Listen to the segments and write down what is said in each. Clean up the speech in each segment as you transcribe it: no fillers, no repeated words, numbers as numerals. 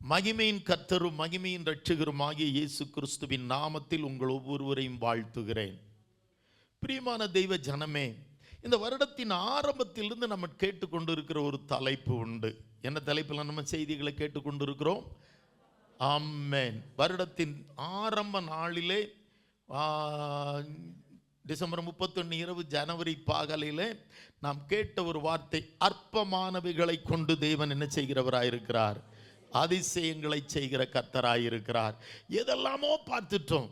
மகிமையின் கர்த்தரும் மகிமையின் இரட்சகருமாகிய இயேசு கிறிஸ்துவின் நாமத்தில் உங்கள் ஒவ்வொருவரையும் வாழ்த்துகிறேன். பிரியமான தெய்வ ஜனமே, இந்த வருடத்தின் ஆரம்பத்திலிருந்து நம்ம கேட்டுக்கொண்டு இருக்கிற ஒரு தலைப்பு உண்டு. என்ன தலைப்பில் நம்ம செய்திகளை கேட்டுக்கொண்டு இருக்கிறோம்? ஆமென். வருடத்தின் ஆரம்ப நாளிலே டிசம்பர் 31 இரவு ஜனவரி பகலிலே நாம் கேட்ட ஒரு வார்த்தை, அற்பமானவைகளை கொண்டு தேவன் என்ன செய்கிறவராயிருக்கிறார்? அதிசயங்களை செய்கிற கர்த்தராயிருக்கிறார். எதெல்லாமோ பார்த்துட்டோம்.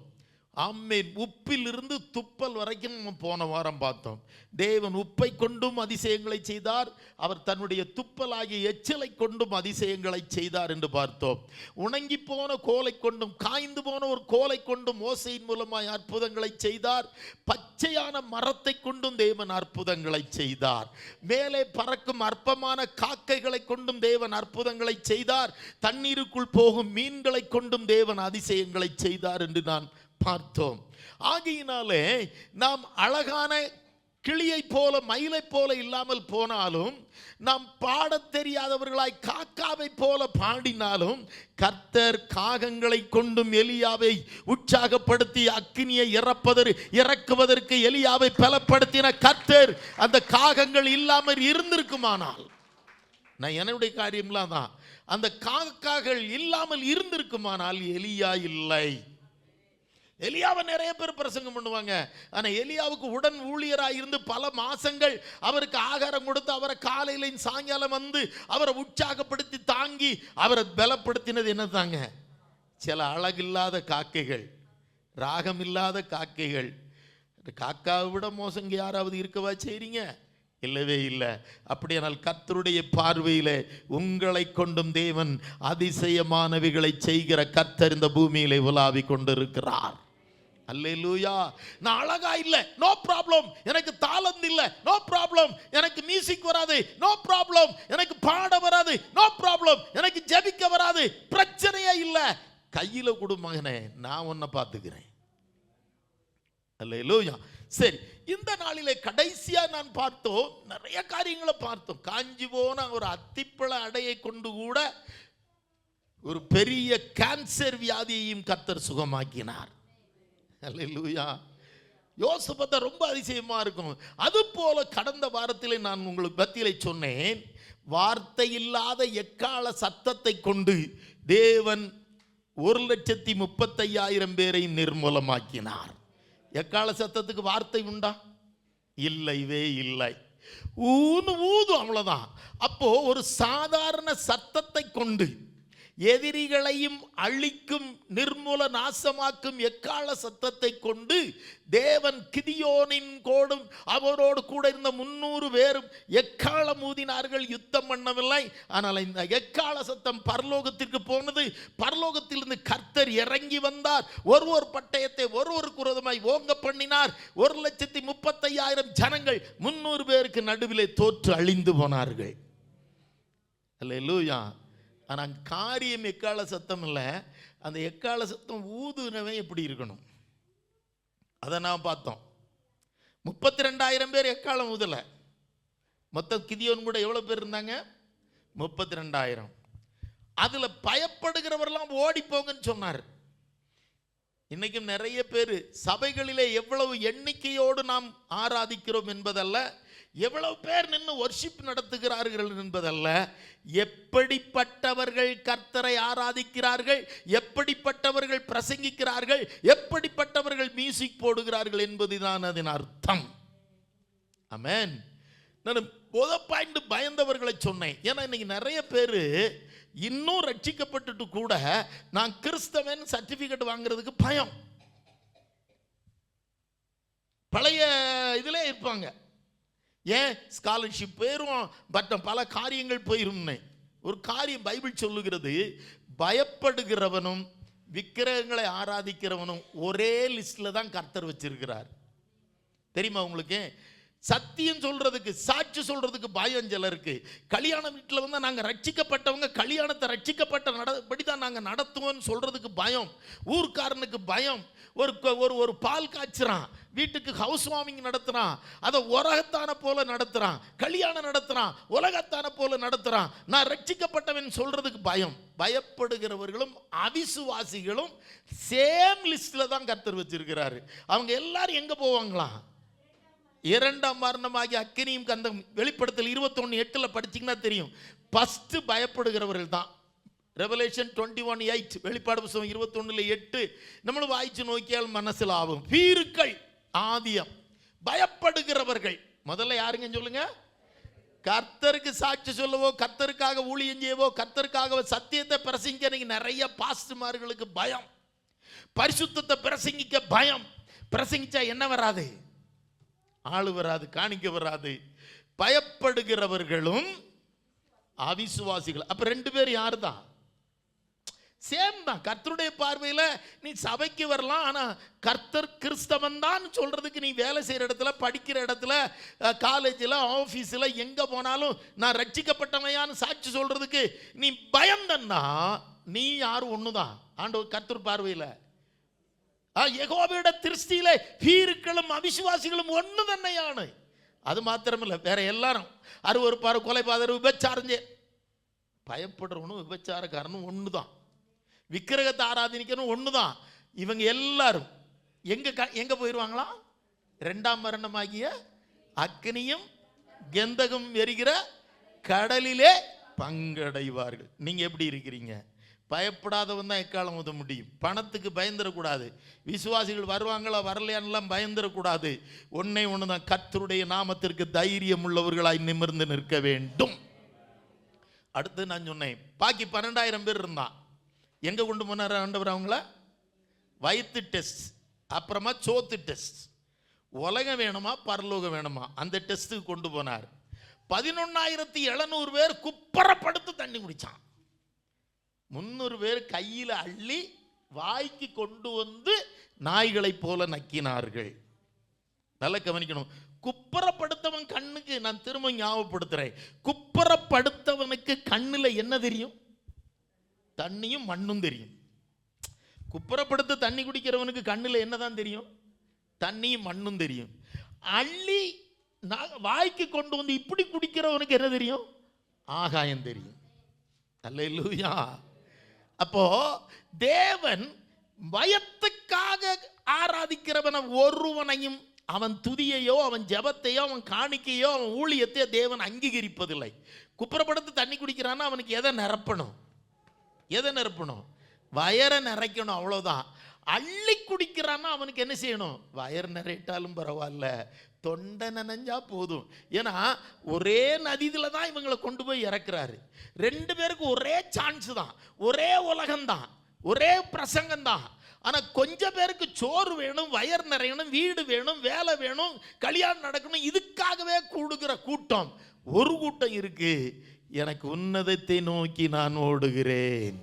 ஆமென். உப்பிலிருந்து துப்பல் வரைக்கும் நம்ம போன வாரம் பார்த்தோம். தேவன் உப்பை கொண்டும் அதிசயங்களை செய்தார், அவர் தன்னுடைய துப்பலாகிய எச்சலை கொண்டும் அதிசயங்களை செய்தார் என்று பார்த்தோம். உணங்கி போன கோலை கொண்டும் காய்ந்து போன ஒரு கோலை கொண்டும் மோசையின் மூலமாய் அற்புதங்களை செய்தார். பச்சையான மரத்தை கொண்டும் தேவன் அற்புதங்களை செய்தார். மேலே பறக்கும் அற்பமான காக்கைகளை கொண்டும் தேவன் அற்புதங்களை செய்தார். தண்ணீருக்குள் போகும் மீன்களை கொண்டும் தேவன் அதிசயங்களை செய்தார் என்று நான் பார்த்தோம். ஆகையினாலே நாம் அழகான கிளியை போல மயிலை போல இல்லாமல் போனாலும், நாம் பாடத் தெரியாதவர்களாய் காக்காவை போல பாடினாலும், கர்த்தர் காகங்களை கொண்டும் எலியாவை உற்சாகப்படுத்தி அக்கினியை இறக்குவதற்கு எலியாவை பலப்படுத்தின கர்த்தர் அந்த காகங்கள் இல்லாமல் இருந்திருக்குமானால், நான் என்னுடைய காரியம்லாம் தான், அந்த காக்காக்கள் இல்லாமல் இருந்திருக்குமானால் எலியா இல்லை. எலியாவை நிறைய பேர் பிரசங்கம் பண்ணுவாங்க. ஆனால் எலியாவுக்கு உடன் ஊழியராக இருந்து பல மாசங்கள் அவருக்கு ஆகாரம் கொடுத்து அவரை காலையிலையும் சாயங்காலம் வந்து அவரை உற்சாகப்படுத்தி தாங்கி அவரை பலப்படுத்தினது என்ன தாங்க? சில அழகில்லாத காக்கைகள், ராகம் இல்லாத காக்கைகள். காக்காவை விட மோசங்க யாராவது இருக்கவா செய்றீங்க? இல்லவே இல்லை. அப்படியானால் கர்த்தருடைய பார்வையிலே உங்களை கொண்டும் தேவன் அதிசயமானவைகளை செய்கிற கர்த்தர் இந்த பூமியிலே உலாவி கொண்டிருக்கிறார். அல்லேலூயா. நான் அழகா இல்லை, நோ ப்ராப்ளம். எனக்கு தாளந்து இல்லை, நோ ப்ராப்ளம். எனக்கு மியூசிக் வராது, நோ ப்ராப்ளம். எனக்கு பாட வராது, நோ ப்ராப்ளம். எனக்கு ஜெபிக்க வராது, பிரச்சனையே இல்லை. கையில கொடு மகனே, நான் உன்னை பார்த்துக்கிறேன். அல்லேலூயா. சரி, இந்த நாளிலே கடைசியா நான் பார்த்தோம், நிறைய காரியங்களை பார்த்தோம். காஞ்சி போன ஒரு அத்திப்பழ அடையை கொண்டு கூட ஒரு பெரிய கேன்சர் வியாதியையும் கர்த்தர் சுகமாக்கினார். அல்லேலூயா. யோசேப்பை ரொம்ப அதிசயமா இருக்கும். அது போல கடந்த வாரத்திலே நான் உங்களுக்கு பத்தியிலே சொன்னேன், வார்த்தை இல்லாத எக்கால சத்தத்தை கொண்டு தேவன் 1,35,000 பேரை நிர்மூலமாக்கினார். எக்கால சத்தத்துக்கு வார்த்தை உண்டா? இல்லவே இல்லை. ஊதும், அவ்வளவுதான். அப்போ ஒரு சாதாரண சத்தத்தை கொண்டு எதிரிகளையும் அழிக்கும், நிர்மூல நாசமாக்கும் எக்கால சத்தத்தை கொண்டு தேவன் கிதியோனின் கோடும் அவரோடு கூட இருந்த 300 பேரும் எக்காலம் ஊதினார்கள், யுத்தம் பண்ணவில்லை. ஆனால் இந்த எக்கால சத்தம் பரலோகத்திற்கு போனது. பரலோகத்திலிருந்து கர்த்தர் இறங்கி வந்தார். ஒரு பட்டயத்தை ஒருவருக்கு விரோதமாய் ஓங்க பண்ணினார். 1,35,000 ஜனங்கள் 300 பேருக்கு நடுவிலே தோற்று அழிந்து போனார்கள். அல்லேலூயா. ஆனால் காரியம் எக்கால சத்தம் இல்லை. அந்த எக்கால சத்தம் ஊதுனவன் எப்படி இருக்கணும் அதை நான் பார்த்தோம். 32,000 பேர் எக்காலம் ஊதலை. மொத்தம் கிதியோன் கூட எவ்வளோ பேர் இருந்தாங்க? 32,000. அதில் பயப்படுகிறவரெல்லாம் ஓடி போங்கன்னு சொன்னார். இன்னைக்கும் நிறைய பேர் சபைகளிலே எவ்வளவு எண்ணிக்கையோடு நாம் ஆராதிக்கிறோம் என்பதல்ல, எவ்வளவு பேர் நின்று வர்ஷிப் நடத்துகிறார்கள் என்பதல்ல, எப்படிப்பட்டவர்கள் கர்த்தரை ஆராதிக்கிறார்கள், எப்படிப்பட்டவர்கள் பிரசங்கிக்கிறார்கள், எப்படிப்பட்டவர்கள் மியூசிக் போடுகிறார்கள் என்பதுதான் அதன் அர்த்தம். ஆமென். நான் பாயிண்ட் பயந்தவர்களை சொன்னேன். ஏன்னா இன்னைக்கு நிறைய பேர் இன்னும் ரட்சிக்கப்பட்டுட்டு கூட நான் கிறிஸ்தவன் சர்டிபிகேட் வாங்குறதுக்கு பயம். பழைய இதிலே இருப்பாங்க. ஏன் ஸ்காலர்ஷிப் போயிரும், பட் பல காரியங்கள் போயிரும். ஒரு காரியம் பைபிள் சொல்லுகிறது, பயப்படுகிறவனும் விக்கிரகங்களை ஆராதிக்கிறவனும் ஒரே லிஸ்ட்ல தான் கர்த்தர் வச்சிருக்கிறார். தெரியுமா உங்களுக்கு? சத்தியம் சொல்றதுக்கு, சாட்சி சொல்றதுக்கு பயம் சிலருக்கு. கல்யாண வீட்டில் வந்து நாங்கள் ரட்சிக்கப்பட்டவங்க, கல்யாணத்தை ரட்சிக்கப்பட்ட படிதான் நாங்கள் நடத்துவோம்னு சொல்றதுக்கு பயம். ஊர்க்காரனுக்கு பயம். ஒரு பால் காய்ச்சுறான், வீட்டுக்கு ஹவுஸ் வார்மிங் நடத்துறான், அதை உலகத்தான போல நடத்துறான், கல்யாணம் நடத்துறான், உலகத்தான போல நடத்துறான். நான் ரட்சிக்கப்பட்டவன் சொல்றதுக்கு பயம். பயப்படுகிறவர்களும் அவிசுவாசிகளும் சேம் லிஸ்ட்ல தான் கர்த்தர் வச்சிருக்கிறாரு. அவங்க எல்லாரும் எங்க போவாங்களாம்? இரண்டாம் மரணமாகிய அக்கினியும் கந்தம். வெளிப்படுத்தல் 21:8 படிச்சீங்கன்னா தெரியும். ஃபர்ஸ்ட் பயப்படுகிறவர்கள் தான். ரெவலேஷன் 21:8, வெளிப்பாடு புத்தகம் 21:8 நம்மளும் வாய்ச்சி நோக்கியால் மனசில் ஆகும். பீருக்கள், ஆதியம். பயப்படுகிறவர்கள் முதல்ல யாருங்க சொல்லுங்க? கர்த்தருக்கு சாட்சி சொல்லவோ, கர்த்தருக்காக ஊழியம் செய்யவோ, கர்த்தருக்காக சத்தியத்தை பிரசங்கிக்க இன்னைக்கு நிறைய பாஸ்டர்மார்களுக்கு பயம். பரிசுத்தத்தை பிரசங்கிக்க பயம். பிரசங்கிச்சா என்ன வராது? ஆளு வராது, காணிக்க வராது. பயப்படுகிறவர்களும் அவிசுவாசிகள். அப்ப ரெண்டு பேர் யாரு தான்? சேம் தான். கர்த்தருடைய பார்வையில் நீ சபைக்கு வரலாம், ஆனா கர்த்தர் கிறிஸ்தவன் தான் சொல்றதுக்கு நீ வேலை செய்யற இடத்துல, படிக்கிற இடத்துல, காலேஜில், ஆஃபீஸில் எங்க போனாலும் நான் ரட்சிக்கப்பட்டவையான்னு சாட்சி சொல்றதுக்கு நீ பயம் தன்னா நீ யாரும் ஒண்ணுதான் ஆண்டவர் கர்த்தர் பார்வையில். யெகோவாவுடைய திருஷ்டியிலே பீருக்களும் அவிசுவாசிகளும் ஒண்ணு தன்னையான. அது மாத்திரமில்லை, வேற எல்லாரும் அருவருப்பாரு, கொலைபாதர், விபச்சாரம். பயப்படுறவனும் விபச்சாரக்காரனும் ஒண்ணுதான். விக்கிரகத்தை ஆராதனிக்கணும் ஒண்ணுதான். இவங்க எல்லாரும் எங்க போயிருவாங்களா? இரண்டாம் மரணமாகிய அக்கினியும் கந்தகம் எரிகிற கடலிலே பங்கடைவார்கள். நீங்க எப்படி இருக்கிறீங்க? பயப்படாதவன் தான் எக்காலம் உத முடியும். பணத்துக்கு பயந்துடக்கூடாது. விசுவாசிகள் வருவாங்களா வரலையான்லாம் பயந்துடக்கூடாது. ஒன்னே ஒண்ணுதான், கர்த்தருடைய நாமத்திற்கு தைரியம் உள்ளவர்களாய் நிமிர்ந்து நிற்க வேண்டும். அடுத்து நான் சொன்னேன், பாக்கி 12,000 பேர் இருந்தான். எங்க கொண்டு போனார் ஆண்டவர் அவங்கள? வயிற்று டெஸ்ட், அப்புறமா சோத்து டெஸ்ட். உலகம் வேணுமா பரலோகம் வேணுமா அந்த டெஸ்ட்டுக்கு கொண்டு போனார். 11,700 பேர் குப்பரப்படுத்து தண்ணி குடிச்சான். 300 பேர் கையில் அள்ளி வாய்க்கு கொண்டு வந்து நாய்களை போல நக்கினார்கள். நல்லா கவனிக்கணும். குப்பரப்படுத்தவன் கண்ணுக்கு, நான் திரும்ப ஞாபகப்படுத்துறேன், குப்பரப்படுத்தவனுக்கு கண்ணுல என்ன தெரியும்? தண்ணியும் மண்ணும் தெரியும். குப்பரப்படுத்த தண்ணி குடிக்கிறவனுக்கு கண்ணுல என்னதான் தெரியும்? தண்ணியும் மண்ணும் தெரியும். அள்ளி வாய்க்கு கொண்டு வந்து இப்படி குடிக்கிறவனுக்கு என்ன தெரியும்? ஆகாயம் தெரியும். அல்லேலூயா. அப்போ தேவன் பயத்துக்காக ஆராதிக்கிறவன ஒருவனையும் அவன் துதியையோ, அவன் ஜபத்தையோ, அவன் காணிக்கையோ, அவன் ஊழியத்தையோ தேவன் அங்கீகரிப்பதில்லை. குப்புறப்படுத்து தண்ணி குடிக்கிறான்னா அவனுக்கு எதை நிரப்பணும்? எதை நிரப்பணும்? வயரை நிறைக்கணும், அவ்வளோதான். அள்ளி குடிக்கிறான்னா அவனுக்கு என்ன செய்யணும்? வயர் நிறையிட்டாலும் பரவாயில்ல, தொண்டை நனைஞ்சா போதும். ஏன்னா ஒரே நதியில தான் இவங்களை கொண்டு போய் இறக்குறாரு. ரெண்டு பேருக்கு ஒரே சான்ஸ் தான், ஒரே உலகம்தான், ஒரே பிரசங்கம் தான். ஆனா கொஞ்சம் பேருக்கு சோறு வேணும், வயர் நிறையணும், வீடு வேணும், வேலை வேணும், கல்யாணம் நடக்கணும். இதுக்காகவே கூடுகிற கூட்டம் ஒரு கூட்டம் இருக்கு. எனக்கு உன்னதத்தை நோக்கி நான் ஓடுகிறேன்.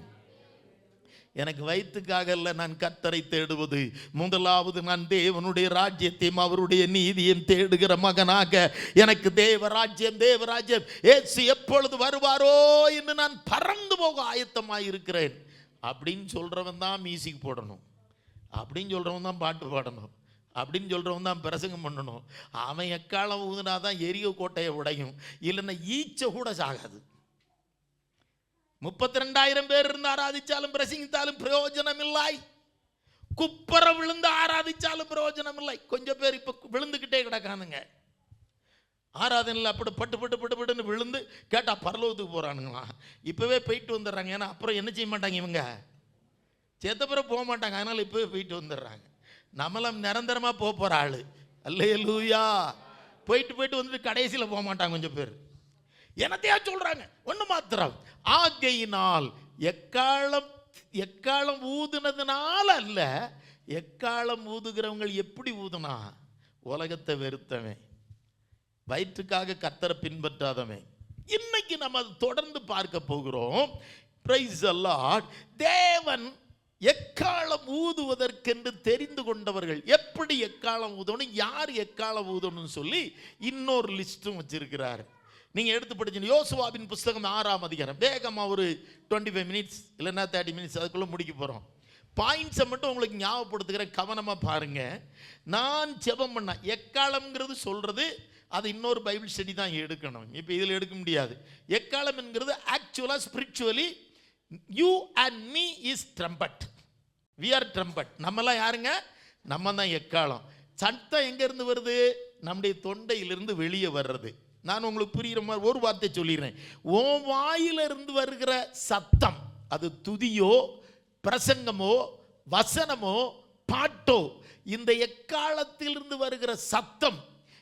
எனக்கு வயிற்றுக்காக அல்ல நான் கர்த்தரை தேடுவது. முதலாவது நான் தேவனுடைய ராஜ்யத்தையும் அவருடைய நீதியையும் தேடுகிற மகனாக எனக்கு தேவராஜ்யம் தேவராஜ்யம் ஏசு எப்பொழுது வருவாரோ என்று நான் பறந்து போக ஆயத்தமாக இருக்கிறேன் அப்படின்னு சொல்றவன் தான் மியூசிக் போடணும், அப்படின்னு சொல்றவன் தான் பாட்டு பாடணும், அப்படின்னு சொல்றவன் தான் பிரசங்கம் பண்ணணும். அவன் எக்காலம் ஊதுனாதான் எரியோ கோட்டையை உடையும், இல்லைன்னா ஈச்ச கூட சாகாது. 32,000 பேர் இருந்து ஆராதிச்சாலும் பிரசங்கித்தாலும் பிரயோஜனம் இல்லை. குப்பர விழுந்து ஆராதிச்சாலும் பிரயோஜனம் இல்லை. கொஞ்சம் பேர் இப்ப விழுந்துகிட்டே கிடக்கானுங்க. ஆராதனையில் அப்படி பட்டு பட்டு பட்டு பட்டுன்னு விழுந்து கேட்டா பரலோகத்துக்கு போறானுங்களா? இப்பவே போயிட்டு வந்துடுறாங்க. ஏன்னா அப்புறம் என்ன செய்ய மாட்டாங்க, இவங்க சேத்தப்புறம் போக மாட்டாங்க. அதனால இப்பவே போயிட்டு வந்துடுறாங்க. நம்மளாம் நிரந்தரமா போற ஆளு. அல்லேலூயா. போயிட்டு போயிட்டு வந்துட்டு கடைசியில் போக மாட்டாங்க கொஞ்சம் பேர். என்னத்தையா சொல்றாங்க? ஒண்ணு மாத்திரம், ஆகையினால் எக்காலம் ஊதுனதுனால அல்ல, எக்காலம் ஊதுகிறவங்க எப்படி ஊதுனா? உலகத்தை வெறுத்தவன், வயிற்றுக்காக கர்த்தரை பின்பற்றாதவன். இன்னைக்கு நம்ம தொடர்ந்து பார்க்க போகிறோம். Praise the Lord. தேவன் எக்காலம் ஊதுவதற்கென்று தெரிந்து கொண்டவர்கள். எப்படி எக்காலம் ஊதணும், யார் எக்காலம் ஊதணும்னு சொல்லி இன்னொரு லிஸ்டும் வச்சிருக்கிறார். நீங்க எடுத்து படிச்சு யோசுவாவின் புஸ்தகம் 6ஆம் அதிகாரம். வேகமா ஒரு 25 மினிட்ஸ் இல்லைன்னா 30 மினிட்ஸ் அதுக்குள்ள முடிக்க போறோம். பாயிண்ட்ஸை மட்டும் உங்களுக்கு ஞாபகப்படுத்துகிறேன், கவனமா பாருங்க. நான் ஜெபம் பண்ண எக்காலம்ங்கிறது சொல்றது அது இன்னொரு பைபிள் ஸ்டடி தான் எடுக்கணும். இப்போ இதில் எடுக்க முடியாது. எக்காலம் என்கிறது ஆக்சுவலா spiritually you and me is trumpet. We are trumpet. நம்மலாம் யாருங்க? நம்ம தான் எக்காலம். சத்தம் எங்க இருந்து வருது? நம்முடைய தொண்டையிலிருந்து வெளியே வர்றது. நான் உங்களுக்கு புரியுற மாதிரி ஒரு வார்த்தை சொல்லிடுறேன். ஓ வாயிலிருந்து வருகிற சத்தம், அது துதியோ பிரசங்கமோ வசனமோ பாட்டோ, இந்த எக்காலத்திலிருந்து வருகிற சத்தம்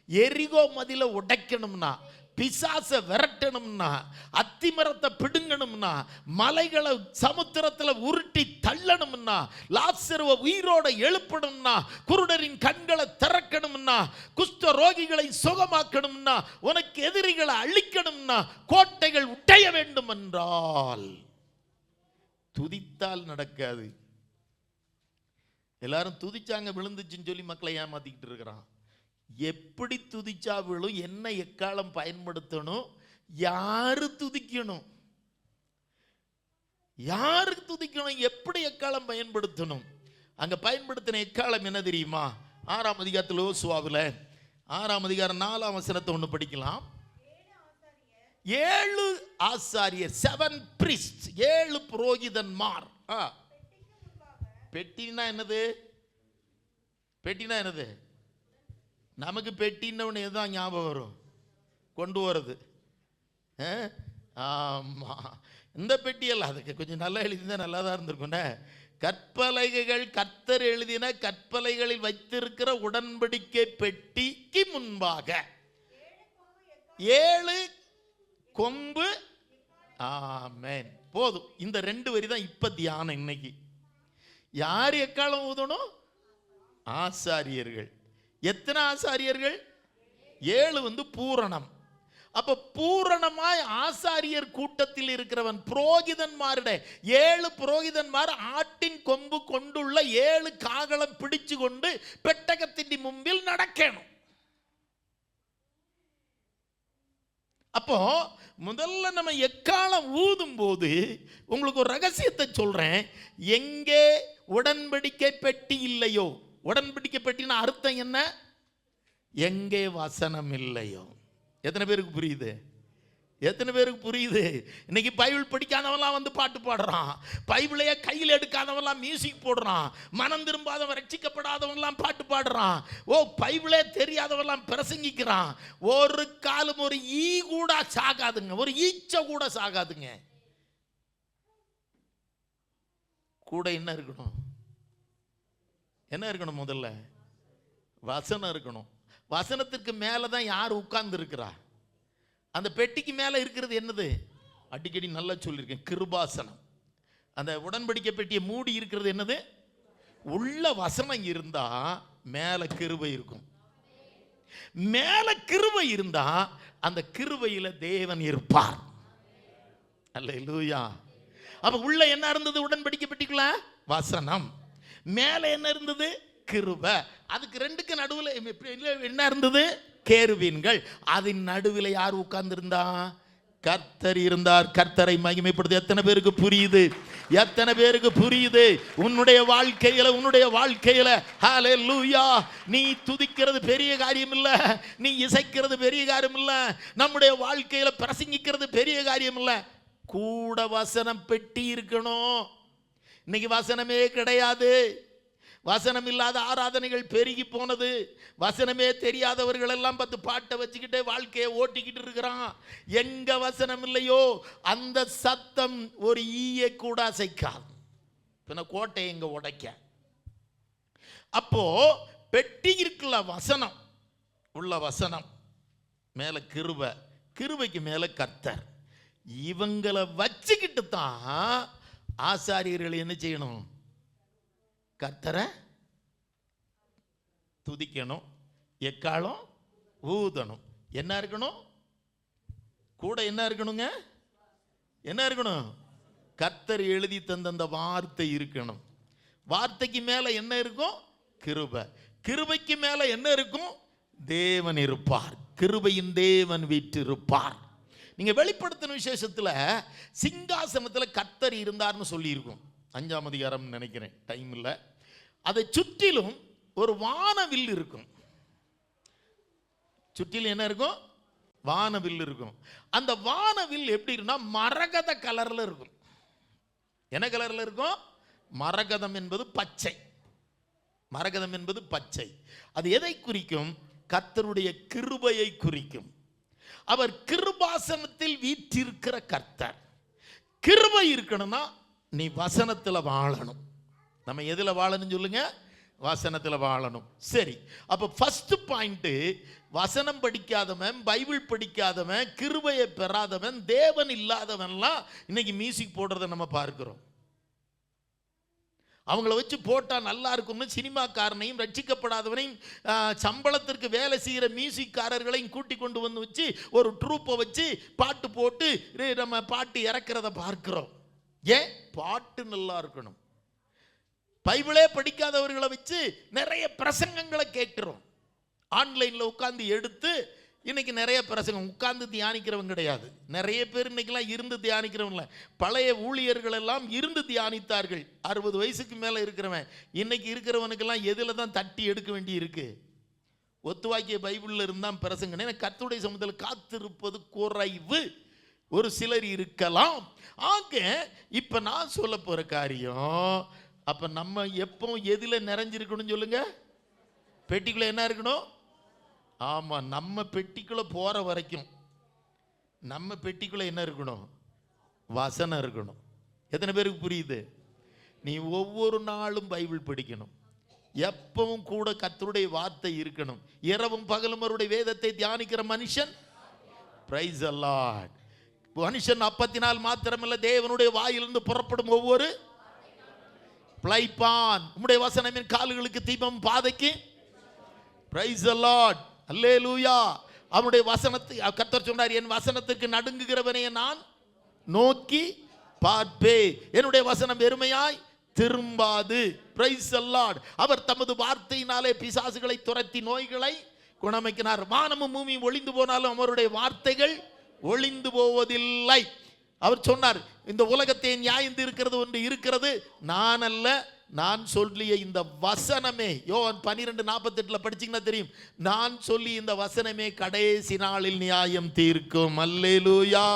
எரிகோ மதில உடைக்கணும்னா, பிசாசை விரட்டணும்னா, அத்திமரத்தை பிடுங்கணும்னா, மலைகளை சமுத்திரத்தில் உருட்டி தள்ளணும்னா, லாசருவை உயிரோட எழுப்பணும்னா, குருடரின் கண்களை திறக்கணும்னா, குஷ்ட ரோகிகளை சுகமாக்கணும்னா, உனக்கு எதிரிகளை அழிக்கணும்னா, கோட்டைகள் உடைய வேண்டும் என்றால் துதித்தால் நடக்காது. எல்லாரும் துதிச்சாங்க விழுந்துச்சுன்னு சொல்லி மக்களை ஏமாத்திக்கிட்டு இருக்கிறான். எப்படி துதிச்சா விழும், என்ன எக்காலம் பயன்படுத்தணும், யாரு துதிக்கணும், யாருக்கு துதிக்கணும், எப்படி எக்காலம் பயன்படுத்தணும். அங்க பயன்படுத்தின எக்காலம் என்ன தெரியுமா? 6ஆம் அதிகாரத்தில் யோசுவாவில் 6ஆம் அதிகாரம் 4ஆம் வசனத்தை ஒன்று படிக்கலாம். 7 ஆசாரியர், 7 priests, 7 புரோகிதன்மார். பெட்டினா என்னது? பெட்டினா என்னது? நமக்கு பெட்டின்னு எதுதான் ஞாபகம் வரும்? கொண்டு வர்றது. ஆமா, இந்த பெட்டியெல்லாம் அதுக்கு கொஞ்சம் நல்லா எழுதினா நல்லா தான் இருந்திருக்கும்ண்ணே. கற்பலகைகள், கர்த்தர் எழுதின கற்பலைகளில் வைத்திருக்கிற உடன்படிக்கை பெட்டிக்கு முன்பாக 7 கொம்பு. ஆமென். போதும். இந்த 2 வரி தான் இப்ப தியானம் இன்னைக்கு. யார் எக்காலம் ஊதணும்? ஆசாரியர்கள். எத்தனை ஆசாரியர்கள்? 7 பூரணம். அப்ப பூரணமாய் ஆசாரியர் கூட்டத்தில் இருக்கிறவன் புரோகிதன்மாருடைய 7 புரோகிதன்மார் ஆட்டின் கொம்பு கொண்டுள்ள 7 காகளம் பிடிச்சு கொண்டு பெட்டகத்தின் முன்பில் நடக்கணும். அப்போ முதல்ல நம்ம எக்காலம் ஊதும் போது உங்களுக்கு ஒரு ரகசியத்தை சொல்றேன். எங்கே உடன்படிக்கை பெட்டி இல்லையோ, உடன்படிக்கை பெட்டின அர்த்தம் என்ன? எங்கே வசனம் இல்லையோ. எத்தனை பேருக்கு புரியுது? எத்தனை பேருக்கு புரியுது? இன்னைக்கு பைபிள் படிக்காதவெல்லாம் வந்து பாட்டு பாடுறான், பைபிளையே கையில் எடுக்காதவெல்லாம் மியூசிக் போடுறான், மனம் திரும்பாதவன் ரட்சிக்கப்படாதவன்லாம் பாட்டு பாடுறான், ஓ பைபிளே தெரியாதவெல்லாம் பிரசங்கிக்கிறான். ஒரு காலம் ஒரு ஈ கூட சாகாதுங்க, ஒரு ஈச்ச கூட சாகாதுங்க. கூட என்ன இருக்கணும்? என்ன இருக்கணும்? முதல்ல வசனம் இருக்கணும். வசனத்துக்கு மேலே தான் யார் உட்கார்ந்து இருக்கிறா? அந்த பெட்டிக்கு மேலே இருக்கிறது என்னது? அடிக்கடி நல்லா சொல்லியிருக்கேன், கிருபாசனம். அந்த உடன்படிக்கை பெட்டியை மூடி இருக்கிறது என்னது? உள்ள வசனம் இருந்தா மேல கிருபை இருக்கும். மேல கிருபை இருந்தா அந்த கிருபையில தேவன் இருப்பார். அல்லேலூயா. அப்ப உள்ள என்ன இருந்தது? உடன்படிக்கை பெட்டிக்குள்ள வசனம். மேல என்ன இருந்தது? கிருபை. அதுக்கு 2க்கு நடுவில் என்ன இருந்தது? கேருபீன்கள். அதன் நடுவில் யார் உட்கார்ந்து இருந்தா? கர்த்தர் இருந்தார். கர்த்தரை மகிமைப்படுத்த எத்தனை பேருக்கு புரியுது? எத்தனை பேருக்கு புரியுது? உன்னுடைய வாழ்க்கையில ஹல்லேலூயா, நீ துதிக்கிறது பெரிய காரியம் இல்ல, நீ இசைக்கிறது பெரிய காரியம் இல்ல, நம்முடைய வாழ்க்கையில பிரசங்கிக்கிறது பெரிய காரியம் இல்ல, கூட வசனம் பெட்டி இருக்கணும். இன்னைக்கு வசனமே கிடையாது. வசனம் இல்லாத ஆராதனைகள் பெருகி போனது. வசனமே தெரியாதவர்கள் எல்லாம் 10 பாட்டை வச்சுக்கிட்டே வாழ்க்கையை ஓட்டிக்கிட்டு இருக்கிறான். எங்க வசனம் இல்லையோ அந்த சத்தம் ஒரு ஈயை கூட அசைக்காது. பின்ன கோட்டை எங்க உடைக்க? அப்போ பெட்டி இருக்குல்ல வசனம், உள்ள வசனம், மேல கிருபை, கிருபைக்கு மேல கர்த்தர். இவங்களை வச்சுக்கிட்டு தான் ஆசாரியர்கள் என்ன செய்யணும்? கர்த்தரை துதிக்கணும், எக்காலம் ஊதணும். என்ன இருக்கணும்? கூட என்ன இருக்கணுங்க? என்ன இருக்கணும்? கர்த்தர் எழுதி தந்த அந்த வார்த்தை இருக்கணும். வார்த்தைக்கு மேல என்ன இருக்கும்? கிருபை. கிருபைக்கு மேல என்ன இருக்கும்? தேவன் இருப்பார். கிருபையின் தேவன் வீற்றிருப்பார். நீங்க வெளிப்படுத்தின விசேஷத்துல சிங்காசனத்துல கர்த்தர் இருந்தார்னு சொல்லி இருக்கும். 5ஆம் அதிகாரம் நினைக்கிறேன், டைம் இல்லை. அதை சுற்றிலும் ஒரு வானவில் இருக்கும். சுற்றிலும் என்ன இருக்கும்? வானவில் இருக்கும். அந்த வானவில் எப்படி இருக்குன்னா மரகத கலர்ல இருக்கும். என்ன கலர்ல இருக்கும்? மரகதம் என்பது பச்சை. மரகதம் என்பது பச்சை. அது எதை குறிக்கும்? கர்த்தருடைய கிருபையை குறிக்கும். அவர் கிருபாசனத்தில் வீற்றிருக்கிற கர்த்தர். கிருபை இருக்கணும்னா நீ வசனத்தில் வாழணும். நம்ம எதில் வாழணும் சொல்லுங்க? வசனத்தில் வாழணும். சரி, அப்போ ஃபர்ஸ்ட் பாயிண்ட், வசனம் படிக்காதவன், பைபிள் படிக்காதவன், கிருபையை பெறாதவன், தேவன் இல்லாதவன்லாம் இன்னைக்கு மியூசிக் போடுறதை நம்ம பார்க்கிறோம். அவங்கள வச்சு போட்டால் நல்லா இருக்கும்னு சினிமாக்காரனையும் ரட்சிக்கப்படாதவனையும் சம்பளத்திற்கு வேலை செய்கிற மியூசிக்காரர்களையும் கூட்டி கொண்டு வந்து வச்சு ஒரு ட்ரூப்பை வச்சு பாட்டு போட்டு நம்ம பாட்டு இறக்கிறத பார்க்கிறோம். ஏன்? பாட்டு நல்லா இருக்கணும். பைபிளே படிக்காதவர்களை வச்சு நிறைய பிரசங்கங்களை கேட்கிறோம். ஆன்லைனில் உட்காந்து எடுத்து இன்னைக்கு நிறைய பிரசங்கம். உட்கார்ந்து தியானிக்கிறவங்க கிடையாது. நிறைய பேர் இன்னைக்கெல்லாம் இருந்து தியானிக்கிறவங்கள. பழைய ஊழியர்கள் எல்லாம் இருந்து தியானித்தார்கள். 60 வயசுக்கு மேலே இருக்கிறவன் இன்னைக்கு இருக்கிறவனுக்கெல்லாம் எதில் தான் தட்டி எடுக்க வேண்டி இருக்கு? ஒத்துவாக்கிய பைபிளில் இருந்தால் பிரசங்க. கர்த்தருடைய சமூகத்தில் காத்திருப்பது குறைவு. ஒரு சிலர் இருக்கலாம். ஆக இப்போ நான் சொல்ல போகிற காரியம், அப்போ நம்ம எப்போ எதில் நிறைஞ்சிருக்கணும் சொல்லுங்க? பெட்டிக்குள்ளே என்ன இருக்கணும்? ஆமாம், நம்ம பெட்டிக்குள்ளே போகிற வரைக்கும் நம்ம பெட்டிக்குள்ளே என்ன இருக்கணும்? வசனம் இருக்கணும். எத்தனை பேருக்கு புரியுது? நீ ஒவ்வொரு நாளும் பைபிள் படிக்கணும். எப்பவும் கூட கர்த்தருடைய வார்த்தை இருக்கணும். இரவும் பகலும் அவருடைய வேதத்தை தியானிக்கிற மனுஷன், பிரைஸ் தி லார்ட், மனுஷன் அப்பத்தினால் மாத்திரமல்ல தேவனுடைய வாயிலிருந்து புறப்படும் ஒவ்வொரு பிழைப்பான். உம்முடைய வசனம் என் கால்களுக்கு தீபம், பாதைக்கு. பிரைஸ் தி லார்ட், அல்லேலூயா. அவனுடைய வசனத்தை கர்த்தர் சொன்னார், என் வசனத்திற்கு நடுங்குகிறவனை நான் நோக்கி பார்ப்பே, என்னுடைய வசனம் வெறுமையாய் திரும்பாது. Praise the Lord. அவர் தமது வார்த்தையினாலே பிசாசுகளை துரத்தி நோய்களை குணமாக்கினார். வானமும் பூமியும் ஒளிந்து போனாலும் அவருடைய வார்த்தைகள் ஒளிந்து போவதில்லை. அவர் சொன்னார், இந்த உலகத்தை நியாயந்து இருக்கிறது ஒன்று இருக்கிறது, நான் அல்ல, நான் சொல்லிய இந்த வசனமே. யோவான் 12:48 படிச்சீங்கன்னா தெரியும். நான் சொல்லி இந்த வசனமே கடைசி நாளில் நியாயம் தீர்க்கும். அல்லேலூயா.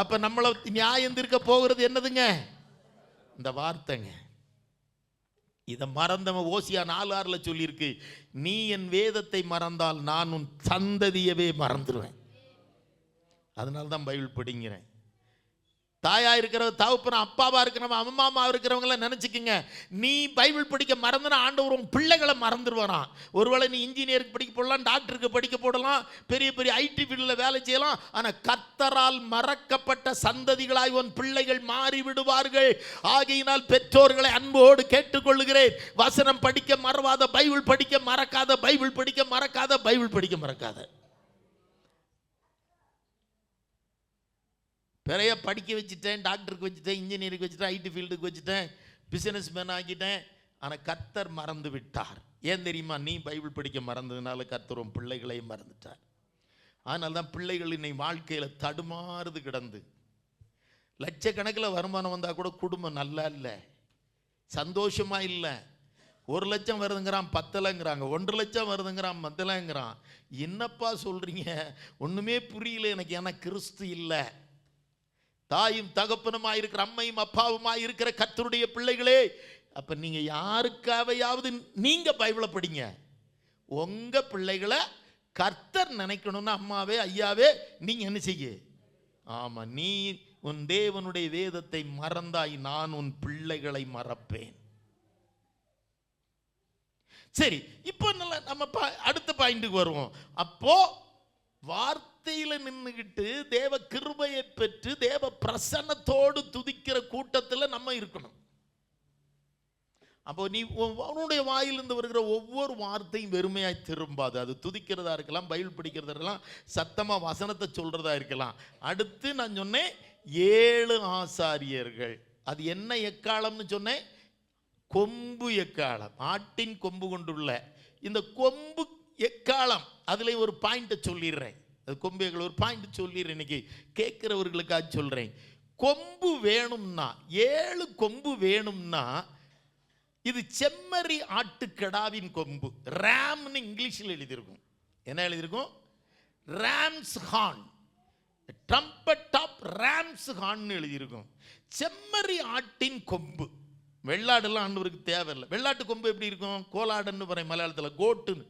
அப்ப நம்மள நியாயம் தீர்க்க போகிறது என்னதுங்க? இந்த வார்த்தைங்க. இதை மறந்தவன் ஓசியா 4:6 சொல்லியிருக்கு, நீ என் வேதத்தை மறந்தால் நான் உன் சந்ததியவே மறந்துடுவேன். அதனால தான் பைபிள் படிங்கிறேன். தாயா இருக்கிறவங்க, தகப்பனா அப்பாவா இருக்கிறவங்க, அம்மாமா இருக்கிறவங்கள நினைச்சுக்குங்க, நீ பைபிள் படிக்க மறந்துனா ஆண்டவர் உன் பிள்ளைகளை மறந்துடுவானா. ஒருவேளை நீ இன்ஜினியருக்கு படிக்க போடலாம், டாக்டருக்கு படிக்க போடலாம், பெரிய பெரிய ஐடி ஃபீல்டில் வேலை செய்யலாம். ஆனால் கர்த்தரால் மறக்கப்பட்ட சந்ததிகளாய் உன் பிள்ளைகள் மாறி விடுவார்கள். ஆகையினால் பெற்றோர்களை அன்போடு கேட்டுக்கொள்ளுகிறேன், வசனம் படிக்க மறவாத, பைபிள் படிக்க மறக்காத, பைபிள் படிக்க மறக்காத, பைபிள் படிக்க மறக்காத. நிறைய படிக்க வச்சுட்டேன், டாக்டருக்கு வச்சுட்டேன், இன்ஜினியருக்கு வச்சுட்டேன், ஐடி ஃபீல்டுக்கு வச்சுட்டேன், பிசினஸ் மேன் ஆகிட்டேன். ஆனால் கர்த்தர் மறந்து விட்டார். ஏன் தெரியுமா? நீ பைபிள் படிக்க மறந்ததுனால கர்த்தர் உன் பிள்ளைகளையும் மறந்துட்டார். அதனால தான் பிள்ளைகள் இன்னை வாழ்க்கையில் தடுமாறுது கிடந்து. லட்சக்கணக்கில் வருமானம் வந்தால் கூட குடும்பம் நல்லா இல்லை, சந்தோஷமாக இல்லை. 1 லட்சம் வருதுங்கிறான், 10லங்கிறாங்க. 1.5 லட்சம் வருதுங்கிறான், 10லங்கிறான். என்னப்பா சொல்கிறீங்க? ஒன்றுமே புரியல எனக்கு. ஏன்னா கிறிஸ்து இல்லை. தாயும் தகப்பனுமாய் இருக்கிற, அம்மையும் அப்பாவுமாய் இருக்கிற கர்த்தருடைய பிள்ளைகளே, அப்ப நீங்க யாருக்காவையாவது நீங்க பைபிளை படிங்க. உங்க பிள்ளைகளை கர்த்தர் நினைக்கணும்னா அம்மாவே ஐயாவே நீங்க என்ன செய்ய? ஆமா, நீ உன் தேவனுடைய வேதத்தை மறந்தாய், நான் உன் பிள்ளைகளை மறப்பேன். சரி, இப்போ நம்ம அடுத்த பாயிண்ட்டுக்கு வருவோம். அப்போ வார்த்தையில நின்றுகிட்டு தேவ கிருபையை பெற்று தேவ பிரசன்னத்தோடு துதிக்கிற கூட்டத்தில் நம்ம இருக்கணும். அப்போ நீ அவனுடைய வாயிலிருந்து வருகிற ஒவ்வொரு வார்த்தையும் வெறுமையாய் திரும்பாது. அது துதிக்கிறதா இருக்கலாம், பைபிள் படிக்கிறதா இருக்கலாம், சத்தமா வசனத்தை சொல்றதா இருக்கலாம். அடுத்து நான் சொன்னேன் 7 ஆசாரியர்கள். அது என்ன எக்காலம்னு சொன்னேன்? கொம்பு எக்காலம், ஆட்டின் கொம்பு கொண்டுள்ள இந்த கொம்பு எக்காலம். அதுல ஒரு பாயிண்ட்டை சொல்லிடுறேன். அது கொம்பு எக்காலம் ஒரு பாயிண்ட் சொல்லிடுறேன். இன்னைக்கு கேட்கிறவர்களுக்காக சொல்றேன். கொம்பு வேணும்னா, 7 கொம்பு வேணும்னா, இது செம்மறி ஆட்டுக்கடாவின் கொம்பு. ரேம்னு இங்கிலீஷில் எழுதியிருக்கும். என்ன எழுதியிருக்கும்? Ram's horn, trumpet of ram's horn எழுதியிருக்கும். செம்மறி ஆட்டின் கொம்பு. வெள்ளாடுலாம் ஆண்டவருக்கு தேவையில்லை. வெள்ளாட்டு கொம்பு எப்படி இருக்கும்? கோலாடுன்னு போறேன் மலையாளத்தில், கோட்டுன்னு.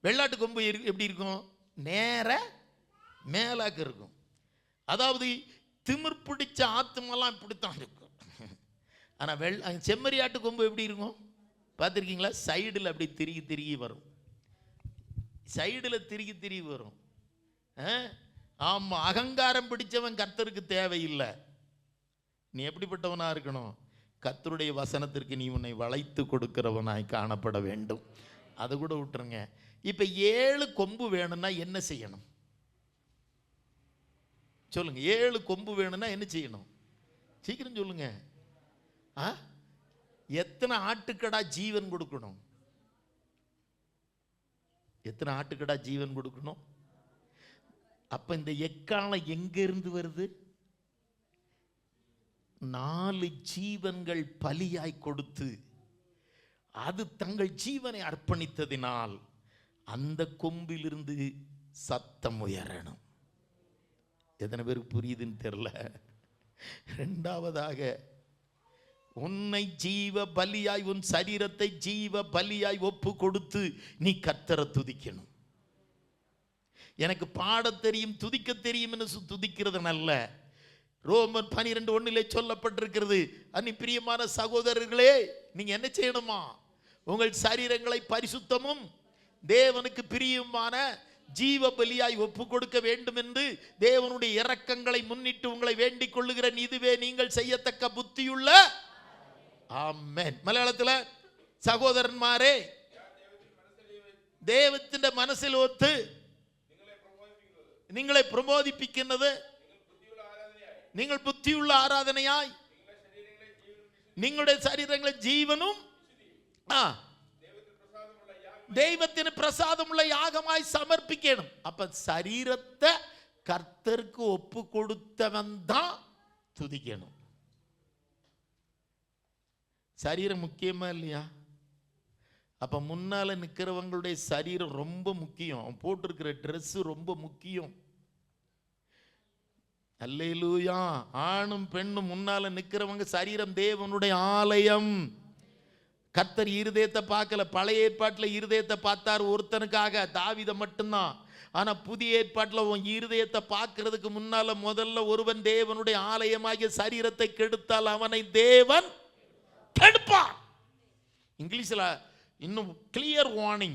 வெள்ளாட்டு கொம்பு எப்படி இருக்கும்? நேர மேலாக்க இருக்கும். அதாவது திமிர் பிடிச்ச ஆத்துமெல்லாம் இப்படித்தான் இருக்கும். ஆனால் செம்மறி ஆட்டு கொம்பு எப்படி இருக்கும் பார்த்துருக்கீங்களா? சைடில் அப்படி திருகி வரும். சைடில் திருகி வரும். ஆமாம், அகங்காரம் பிடிச்சவன் கர்த்தருக்கு தேவையில்லை. நீ எப்படிப்பட்டவனா இருக்கணும்? கர்த்தருடைய வசனத்திற்கு நீ உன்னை வளைத்து கொடுக்கிறவனாய் காணப்பட வேண்டும். அதை கூட விட்டுருங்க. இப்போ 7 கொம்பு வேணும்னா என்ன செய்யணும் சொல்லுங்க? 7 கொம்பு வேணும்னா என்ன செய்யணும்? சீக்கிரம் சொல்லுங்க. எத்தனை ஆட்டுக்கடா ஜீவன் கொடுக்கணும்? எத்தனை ஆட்டுக்கடா ஜீவன் கொடுக்கணும்? அப்ப இந்த எக்காலம் எங்க இருந்து வருது? 4 ஜீவன்கள் பலியாய் கொடுத்து அது தங்கள் ஜீவனை அர்ப்பணித்ததினால் அந்த கொம்பிலிருந்து சத்தம் உயரணும். எத்தனை பேருக்கு புரியுதுன்னு தெரியல. 2வதாக, உன்னை ஜீவ பலியாய், உன் சரீரத்தை ஜீவ பலியாய் ஒப்பு கொடுத்து நீ கர்த்தரை துதிக்கணும். எனக்கு பாட தெரியும், துதிக்க தெரியும் என்று துதிக்கிறது நல்ல. ரோமர் 12:1 சொல்லப்பட்டிருக்கிறது, அன்னி பிரியமான சகோதரர்களே, நீங்க என்ன செய்யணுமா? உங்கள் சரீரங்களை பரிசுத்தமும் தேவனுக்கு பிரியமான ஜீவ பலியாய் ஒப்பு கொடுக்க வேண்டும் என்று தேவனுடைய இரக்கங்களை முன்னிட்டு உங்களை வேண்டிக் கொள்ளுகிறேன். இதுவே நீங்கள் செய்யத்தக்க புத்தியுள்ள. ஆமென். மலையாளத்தில், சகோதரன்மாரே, தேவத்தின் மனசில் ஒத்து നിങ്ങളെ പ്രബോധിപ്പിക്കുന്നത്, നിങ്ങൾ ബുദ്ധിയുള്ള ആരാധനയായി നിങ്ങളുടെ ശരീരങ്ങളെ ജീവനും ദൈവത്തിന് പ്രസാദമുള്ള യാഗമായി സമർപ്പിക്കണം. അപ്പൊ ശരീരത്തെ കർത്തർക്ക് ഒപ്പ് കൊടുത്തവൻ தான் துதிக்கணும். சரீரம் முக்கியமா இல்லையா? அப்ப முன்னால நிக்கிறவங்களுடைய சரீரம் ரொம்ப முக்கியம். அவன் போட்டிருக்கிற ட்ரெஸ் ரொம்ப முக்கியம். அல்லேலூயா. ஆணும் பெண்ணும் முன்னால நிக்கிறவங்க சரீரம் தேவனுடைய ஆலயம். கர்த்தர் இருதயத்தை பார்க்கல. பழைய ஏற்பாட்டில் இருதயத்தை பார்த்தார் ஒருத்தனுக்காக, தாவீதை மட்டும்தான். ஆனா புதிய ஏற்பாட்டில் உன் இருதயத்தை பார்க்கறதுக்கு முன்னால முதல்ல ஒருவன் தேவனுடைய ஆலயமாகிய சரீரத்தை கெடுத்தால் அவனை தேவன் கெடுப்பார். இங்கிலீஷ்ல இன்னும் clear warning,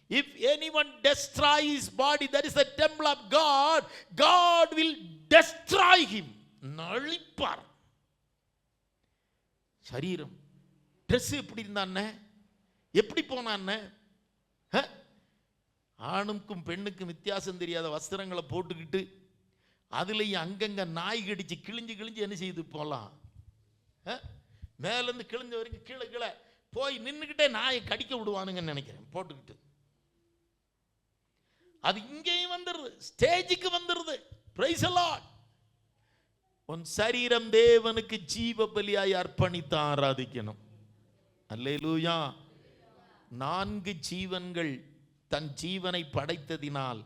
if anyone destroy his body, that is the temple of God, God will destroy him. நழிப்பார். சரீரம் ட்ரெஸ் எப்படி இருந்தானே, எப்படி போனானே, ஆணுக்கும் பெண்ணுக்கும் வித்தியாசம் தெரியாத வஸ்திரங்களை போட்டுக்கிட்டு அதுலேயும் அங்கங்க நாய் கடிச்சு கிழிஞ்சு என்ன செய்து போகலாம்? மேலேருந்து கிழிஞ்ச வரைக்கும் கீழே கீழே போய் நின்றுக்கிட்டே நாயை கடிக்க விடுவானுங்கன்னு நினைக்கிறேன் போட்டுக்கிட்டு. அது இங்கேயும் வந்துடுது, ஸ்டேஜுக்கு வந்துடுது. Praise the Lord. உன் சரீரம் தேவனுக்கு ஜீவ பலியாய் அர்ப்பணித்து ஆராதிக்கணும். அல்லேலூயா. 4 ஜீவன்கள் தன் ஜீவனை படைத்ததினால்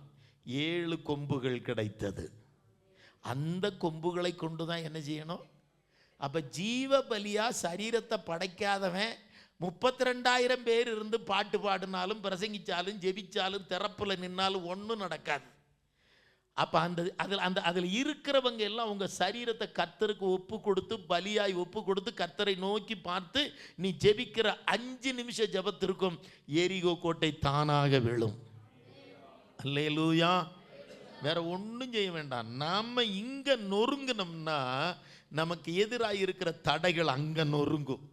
7 கொம்புகள் கிடைத்தது. அந்த கொம்புகளை கொண்டுதான் என்ன செய்யணும்? அப்ப ஜீவ பலியா சரீரத்தை படைக்காதவன் 32,000 பேர் இருந்து பாட்டு பாடினாலும் பிரசங்கிச்சாலும் ஜெபிச்சாலும் திறப்புல நின்னாலும் ஒன்றும் நடக்காது. அப்ப அதில் இருக்கிறவங்க எல்லாம் உங்க சரீரத்தை கர்த்தருக்கு ஒப்பு கொடுத்து பலியாய் ஒப்பு கொடுத்து கர்த்தரை நோக்கி பார்த்து நீ ஜெபிக்கிற 5 நிமிஷ ஜெபத்திற்கும் எரிகோ கோட்டை தானாக விழும். அல்லேலூயா. வேற ஒன்றும் செய்ய வேண்டாம். நாம இங்க நொறுங்கினோம்னா நமக்கு எதிராக இருக்கிற தடைகள் அங்க நொறுங்கும்.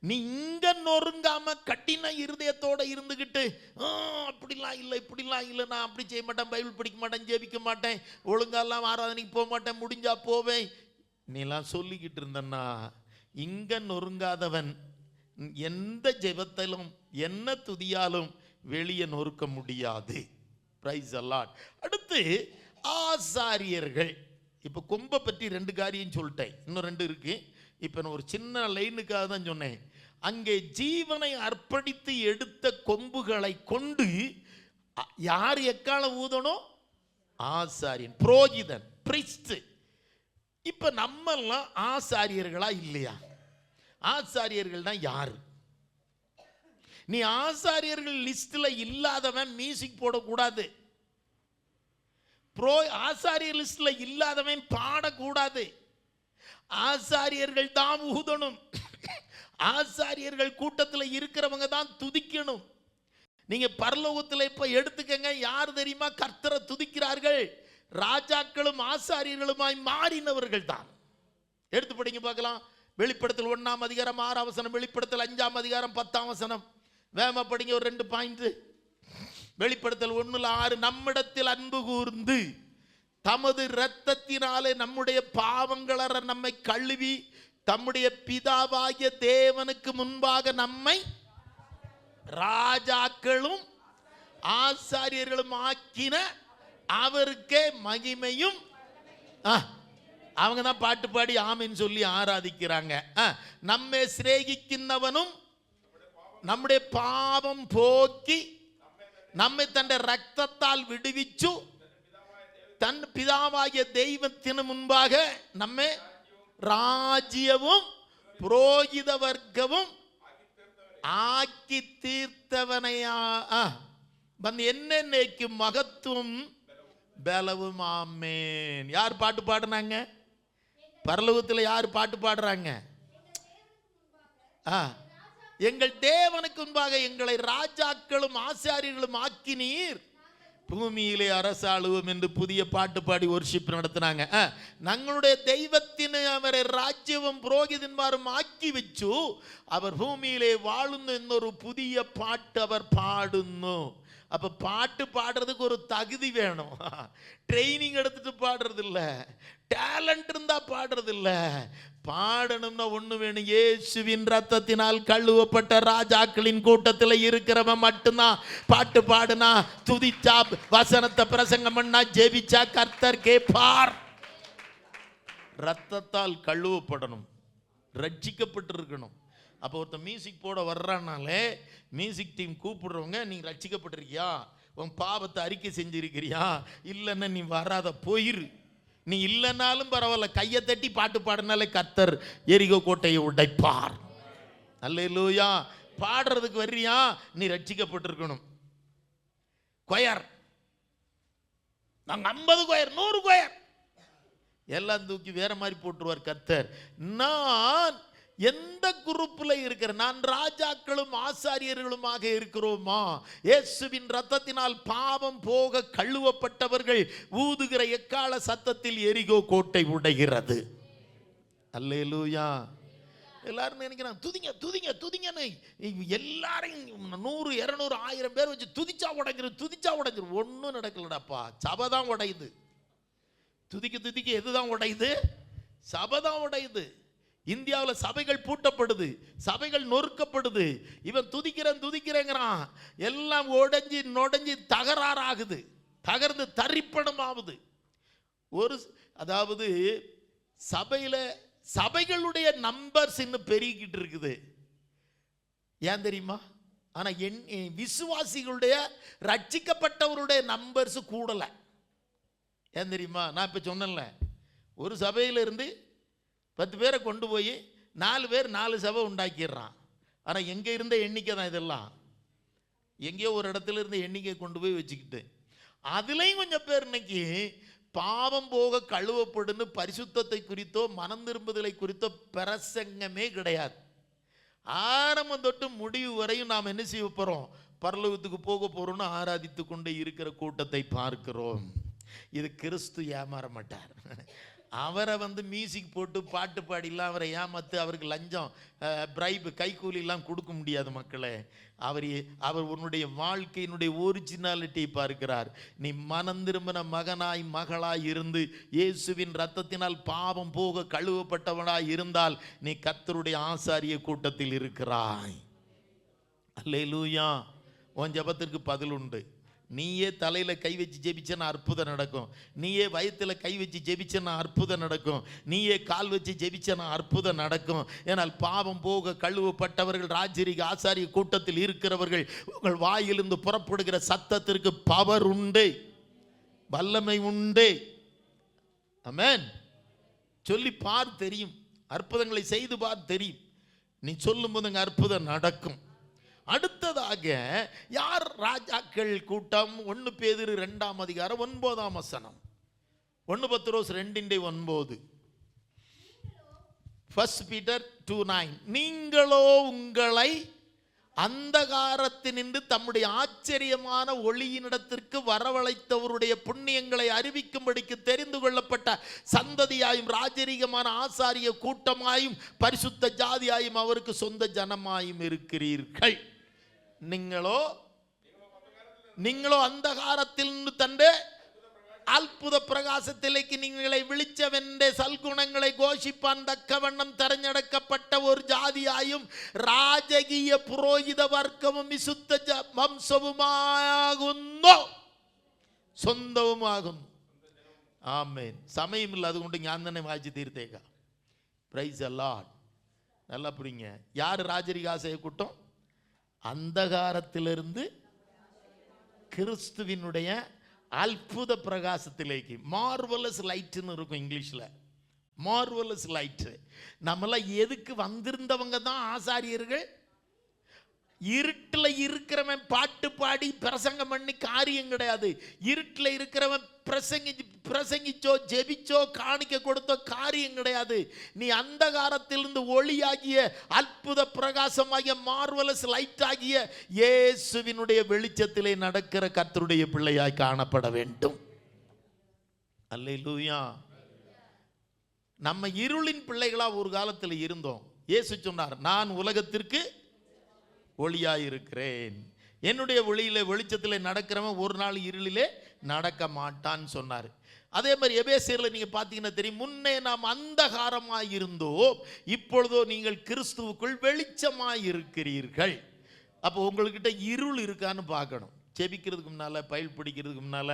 நீ இங்க நொறுங்காம கட்டின இருதயத்தோட இருந்துகிட்டு அப்படிலாம் இல்லை இப்படிலாம் இல்லை, நான் அப்படி செய்ய மாட்டேன், பைபிள் படிக்க மாட்டேன், ஜெபிக்க மாட்டேன், ஒழுங்காலாம் ஆராதனைக்கு போக மாட்டேன், முடிஞ்சா போவேன், நீலாம் சொல்லிக்கிட்டு இருந்தன்னா இங்க நொறுங்காதவன் எந்த ஜெபத்திலும் என்ன துதியாலும் வெளியே நொறுக்க முடியாது. Praise a lot. அடுத்து ஆசாரியர்கள். இப்போ கொம்பை பற்றி 2 காரியம் சொல்லிட்டேன், இன்னும் 2 இருக்கு. இப்போ நான் ஒரு சின்ன லைனுக்காக தான் சொன்னேன். அங்கே ஜீவனை அர்ப்பணித்து எடுத்த கொம்புகளை கொண்டு யார் எக்காலம் ஊதணும்? ஆசாரியன், புரோகிதன், பிரிஸ்ட். இப்போ நம்மெல்லாம் ஆசாரியர்களா இல்லையா? ஆசாரியர்கள்னா யாரு? நீ ஆசாரியர்கள் லிஸ்ட்ல இல்லாதவன் மியூசிக் போடக்கூடாது. ஆசாரியர் லிஸ்ட்ல இல்லாதவன் பாடக்கூடாது. ஆசாரியர்கள் தான் ஊதணும். ஆசாரியர்கள் கூட்டத்தில் இருக்கிறவங்க தான் துதிக்கணும். நீங்க பரலோகத்தில் இப்ப எடுத்துக்கங்க, யார் தெரியுமா கர்த்தரை துதிக்கிறார்கள்? ராஜாக்களும் ஆசாரியர்களுமாய் மாறினவர்கள் தான். எடுத்து படிங்க பார்க்கலாம். வெளிப்படுத்தல் 1ஆம் அதிகாரம் 6ஆம் வசனம், வெளிப்படுத்தல் 5ஆம் அதிகாரம் 10ஆம் வசனம். வேகமா படிங்க, ஒரு 2 பாயிண்ட். வெளிப்படுத்தல் 1:6, நம்மிடத்தில் அன்பு கூர்ந்து தமது இரத்தத்தினாலே நம்முடைய பாவங்களற நம்மை கழுவி தம்முடைய பிதாவாகிய தேவனுக்கு முன்பாக நம்மை ராஜாக்களும் ஆசாரியர்களும் ஆக்கின அவருக்கே மகிமையும். அவங்க தான் பாட்டு பாடி ஆமென் சொல்லி ஆராதிக்கிறாங்க. நம்மை சிநேகிக்கின்றவனும் நம்முடைய பாவம் போக்கி நம்மை தன் ரத்தத்தால் விடுவிச்சு தன் பிதாவாகிய தெய்வத்தின் முன்பாக நம்மை ராஜ்யமும் புரோகித வர்க்கமும் ஆக்கி தீர்த்தவனையா வந்து என்னென்னைக்கு மகத்துவம் பலவும். ஆமென். யார் பாட்டு பாடுனாங்க? பரலோகத்தில் யார் பாட்டு பாடுறாங்க? எங்கள் தேவனுக்கு முன்பாக எங்களை ராஜாக்களும் ஆசாரியர்களும் ஆக்கினீர், பூமியிலே அரசாளுவோம் என்று புதிய பாட்டு பாடி வொர்ஷிப் நடத்தினாங்க. ഞങ്ങളുടെ ദൈവത്തിന് അവരെ രാജ്യവും പുരോഹിതന്മാരും ആക്കി വെച്ചു, അവർ ഭൂമിയിലെ വാഴുന്നു എന്നൊരു പുതിയ പാട്ട് അവർ പാടുന്നു. அப்போ பாட்டு பாடுறதுக்கு ஒரு தகுதி வேணும். ட்ரைனிங் எடுத்துட்டு பாடுறது இல்லை, டேலண்ட் இருந்தா பாடுறது இல்லை. பாடணும்னா ஒண்ணு வேணும், இயேசுவின் ரத்தத்தினால் கழுவப்பட்ட ராஜாக்களின் கூட்டத்தில் இருக்கிறவன் மட்டும்தான் பாட்டு பாடுனா, துதிச்சா, வசனத்தை பிரசங்கம் பண்ணா, ஜெபிச்சா கர்த்தர் கேட்பார். ரத்தத்தால் கழுவப்படணும், ரட்சிக்கப்பட்டு இருக்கணும். அப்போ ஒருத்தன் மியூசிக் போட வர்றானாலே மியூசிக் டீம் கூப்பிடுறவங்க, நீ ரட்சிக்கப்பட்டிருக்கியா, உன் பாவத்தை அறிக்கை செஞ்சிருக்கிறியா, இல்லைன்னா நீ வராத போயிரு. நீ இல்லைனாலும் பரவாயில்ல, கையை தட்டி பாட்டு பாடினாலே கர்த்தர் எரிகோ கோட்டையை உடைப்பார். அல்லேலூயா. பாடுறதுக்கு வர்றியா, நீ ரட்சிக்கப்பட்டிருக்கணும். கொயர், நாங்க 50 கொயர் 100 கொயர் எல்லாம் தூக்கி வேற மாதிரி போட்டுருவார் கர்த்தர். நான் எந்த குரூப்ல இருக்கிற, நான் ராஜாக்களும் ஆசாரியர்களுமாக இருக்கிறோமா? இயேசுவின் ரத்தத்தினால் பாவம் போக கழுவப்பட்டவர்கள் ஊதுகிற எக்கால சத்தத்தில் எரிகோ கோட்டை உடைகிறது. அல்லேலூயா. எல்லாரும் நினைக்கிறாங்க துதிங்க துதிங்க துதிங்கன்னு. எல்லாரையும் 100 200 1000 பேர் வச்சு துதிச்சா உடைஞ்சிரும், துதிச்சா உடைஞ்சிரும். ஒன்றும் நடக்கலடாப்பா, சபை தான் உடையுது. துதிக்க துதிக்க எதுதான் உடையுது? சபை தான் உடையுது. இந்தியாவில் சபைகள் பூட்டப்படுது, சபைகள் நொறுக்கப்படுது. இவன் துதிக்கிறேங்கிறான், எல்லாம் உடைஞ்சி நொடைஞ்சி தகராறாகுது, தகர்ந்து தரிப்பணம் ஆகுது. அதாவது சபைகளுடைய நம்பர்ஸ் இன்னும் பெருகிட்டு இருக்குது. ஏன் தெரியுமா? ஆனா விசுவாசிகளுடைய ரட்சிக்கப்பட்டவருடைய நம்பர்ஸ் கூடல. ஏன் தெரியுமா? நான் இப்ப சொன்னேன்ல, ஒரு சபையில இருந்து 10 பேரை கொண்டு போய் 4 பேர் 4 சபை உண்டாக்கிடுறான். ஆனால் எங்கே இருந்த எண்ணிக்கை தான் இதெல்லாம். எங்கேயோ ஒரு இடத்துல இருந்த எண்ணிக்கை கொண்டு போய் வச்சுக்கிட்டு, அதுலேயும் கொஞ்சம் பேர் இன்னைக்கு பாவம் போக கழுவப்படுன்னு பரிசுத்தத்தை குறித்தோ மனம் திரும்புதலை குறித்தோ பிரசங்கமே கிடையாது. ஆரம்பம் தொட்டு முடிவு வரையும் நாம் என்ன செய்ய போகிறோம்? பரலோகத்துக்கு போக போகிறோம்னு ஆராதித்து கொண்டு இருக்கிற கூட்டத்தை பார்க்கிறோம். இது கிறிஸ்து ஏமாற மாட்டார். அவரை மியூசிக் போட்டு பாட்டு பாடிலாம் அவரை ஏமாத்து அவருக்கு லஞ்சம் பிரைபு கைக்கூலிலாம் கொடுக்க முடியாது மக்களே. அவர் உன்னுடைய வாழ்க்கையினுடைய ஒரிஜினாலிட்டி பார்க்கிறார். நீ மனம் திரும்பின மகனாய் மகளாய் இருந்து இயேசுவின் இரத்தத்தினால் பாவம் போக கழுவப்பட்டவனாய் இருந்தால் நீ கர்த்தருடைய ஆசாரிய கூட்டத்தில் இருக்கிறாய். அல்லேலூயா. உன் ஜெபத்திற்கு பதில் உண்டு. நீயே தலையில கை வச்சு ஜெபிச்சனா அற்புதம் நடக்கும். நீயே வயிற்றுல கை வச்சு ஜெபிச்சனா அற்புதம் நடக்கும். நீயே கால் வச்சு ஜெபிச்சனா அற்புதம் நடக்கும். ஏனால் பாவம் போக கழுவப்பட்டவர்கள் ராஜரீக ஆசாரிய கூட்டத்தில் இருக்கிறவர்கள் உங்கள் வாயிலிருந்து புறப்படுகிற சத்தத்திற்கு பவர் உண்டு, வல்லமை உண்டு. ஆமென். சொல்லி பார், தெரியும். அற்புதங்களை செய்து பார், தெரியும். நீ சொல்லும் போது அங்க அற்புதம் நடக்கும். அடுத்ததாக யார் ராஜாக்கள் கூட்டம்? 1 பேதுரு 2ஆம் அதிகாரம் 9ஆம் வசனம். 1 பத்ரோஸ் 2:9. 1 பீட்டர் 2:9. நீங்களோ உங்களை அந்தகாரத்தினின்று தம்முடைய ஆச்சரியமான ஒளியினிடத்திற்கு வரவழைத்தவருடைய புண்ணியங்களை அறிவிக்கும்படிக்கு தெரிந்து கொள்ளப்பட்ட சந்ததியாயும் ராஜரீகமான ஆசாரிய கூட்டமாயும் பரிசுத்த ஜாதியாயும் அவருக்கு சொந்த ஜனமாயும் இருக்கிறீர்கள். நீங்களோ அந்தகாரத்தில் தண்டு அற்புத பிரகாசத்திലേക്ക് നിങ്ങളെ വിളിച്ചവന്റെ സൽഗുണങ്ങളെ ഘോഷിപ്പാൻ തക്കവണ്ണം തെരഞ്ഞെടുക്കപ്പെട്ട ഒരു ജാതിയായും രാജകീയ പുരോഹിത വർഗവും വിശുദ്ധ വംശവുമാകുന്നു, സ്വന്തവുമാകുന്നു. ആമേൻ. സമയമില്ല, അതുകൊണ്ട് ഞാൻ തന്നെ വായിച്ചു തീർത്തേക്കാം. Praise the Lord. நல்லா புரியுங்க. யார் ராஜரீக ஆசாரிய கூட்டம்? அந்தகாரத்திலிருந்து கிறிஸ்துவினுடைய அற்புத பிரகாசத்திலேக்கு. மார்வலஸ் லைட்னு இருக்கும் இங்கிலீஷில். Marvellous light. நம்மளாம் எதுக்கு வந்திருந்தவங்க தான் ஆசாரியர்கள்? இருட்டில் இருக்கிறவன் பாட்டு பாடி பிரசங்கம் பண்ணி காரியம் கிடையாது. இருட்டில் இருக்கிறவன் பிரசங்கிச்சோ ஜெபிச்சோ காணிக்க கொடுத்தோ காரியம் கிடையாது. நீ அந்தகாரத்திலிருந்து ஒளியாகிய அற்புத பிரகாசமாகிய மார்வலஸ் லைட் ஆகிய இயேசுவினுடைய வெளிச்சத்திலே நடக்கிற கர்த்தருடைய பிள்ளையாய் காணப்பட வேண்டும். அல்லேலூயா. நம்ம இருளின் பிள்ளைகளா ஒரு காலத்தில் இருந்தோம். இயேசு சொன்னார், நான் உலகத்திற்கு ஒளியாயிருக்கிறேன். என்னுடைய வெளிச்சத்தில் நடக்கிறவன் ஒரு நாள் இருளிலே நடக்க மாட்டான்னு சொன்னார். அதே மாதிரி எபேசியரில் நீங்க பார்த்தீங்கன்னா தெரியும், முன்னே நாம் அந்தகாரமாய் இருந்தோம், இப்பொழுதோ நீங்கள் கிறிஸ்துவுக்குள் வெளிச்சமாய் இருக்கிறீர்கள். அப்போ உங்கள்கிட்ட இருள் இருக்கான்னு பார்க்கணும். செபிக்கிறதுக்கு முன்னால, பைல் பிடிக்கிறதுக்கு முன்னால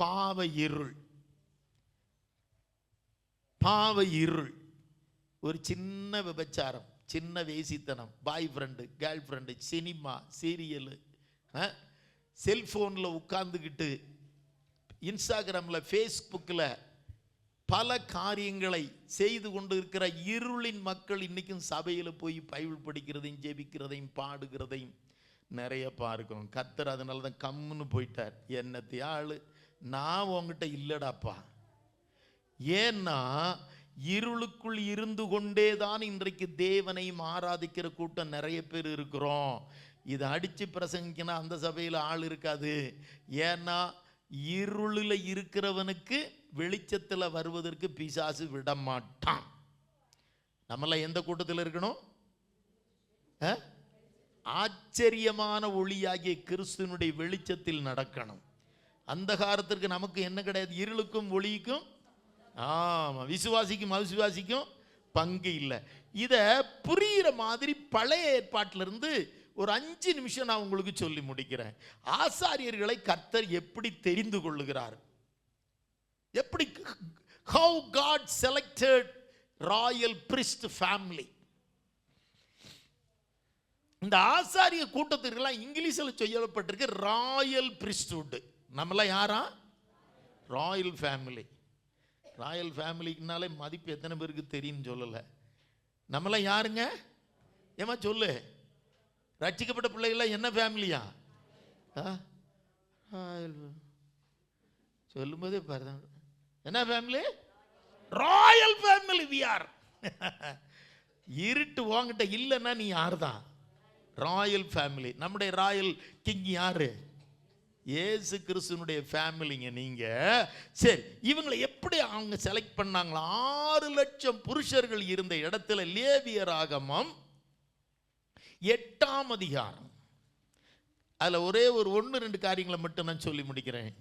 பாவ இருள், ஒரு சின்ன விபச்சாரம், சின்ன வேசித்தனம், boy friend, girl friend, cinema, serial, செல்ஃபோனில் உட்கார்ந்துக்கிட்டு இன்ஸ்டாகிராமில், ஃபேஸ்புக்கில் பல காரியங்களை செய்து கொண்டு இருக்கிற இருளின் மக்கள் இன்றைக்கும் சபையில் போய் பைபிள் படிக்கிறதையும் ஜெபிக்கிறதையும் பாடுகிறதையும் நிறைய பார்க்கிறோம். கர்த்தர் அதனால தான் கம்முன்னு போயிட்டார். என்னத்தைய ஆளு, நான் உங்ககிட்ட இல்லடாப்பா. ஏன்னா இருளுக்குள் இருந்து கொண்டே தான் இன்றைக்கு தேவனையும் ஆராதிக்கிற கூட்டம் நிறைய பேர் இருக்கிறோம். இதை அடித்து பிரசங்கினா அந்த சபையில் ஆள் இருக்காது. ஏன்னா இருளில் இருக்கிறவனுக்கு வெளிச்சத்தில் வருவதற்கு பிசாசு விட மாட்டான். நம்மளாம் எந்த கூட்டத்தில் இருக்கணும்? ஆச்சரியமான ஒளியாகிய கிறிஸ்துவனுடைய வெளிச்சத்தில் நடக்கணும். அந்தகாரத்திற்கு நமக்கு என்ன கிடையாது? இருளுக்கும் ஒளிக்கும், ஆமாம், விசுவாசிக்கும் அவிசுவாசிக்கும் பங்கு இல்லை. இதை புரிகிற மாதிரி பழைய ஏற்பாட்டிலிருந்து ஒரு 5 நிமிஷம் நான் உங்களுக்கு சொல்லி முடிக்கிறேன். ஆசாரியர்களை கர்த்தர் எப்படி தெரிந்து கொள்ளுகிறார், எப்படி, how God selected royal priest family. இந்த ஆசாரிய கூட்டத்திற்கெல்லாம் இங்கிலீஷில் சொல்லப்பட்டிருக்கு ராயல் பிரிஸ்ட்ஹுட். நம்மளாம் யாரா? Royal family. ராயல் ஃபேமிலிக்குனாலே மதிப்பு எத்தனை பேருக்கு தெரியும்னு சொல்லலை. நம்மளாம் யாருங்க? ஏமா சொல்லு. ரட்சிக்கப்பட்ட பிள்ளைகள்லாம் என்ன ஃபேமிலியா? சொல்லும் போதே பாரு, என்ன family? Royal family. We are. இருட்டு வாங்கிட்ட இல்லைன்னா நீ யார் தான்? Royal family. நம்முடைய ராயல் கிங் யாரு? இயேசு கிறிஸ்துனுடைய ஃபேமிலிங்க நீங்க. சரி, இவங்களை எப்படி எப்படி அவங்க செலக்ட் பண்ணாங்களா? 6 லட்சம் புருஷர்கள் இருந்த இடத்துல லேவியராகமம் 8ஆம் அதிகாரம், அதுல ஒரே ஒரு 1-2 காரியங்களை மட்டும் நான் சொல்லி முடிக்கிறேன்.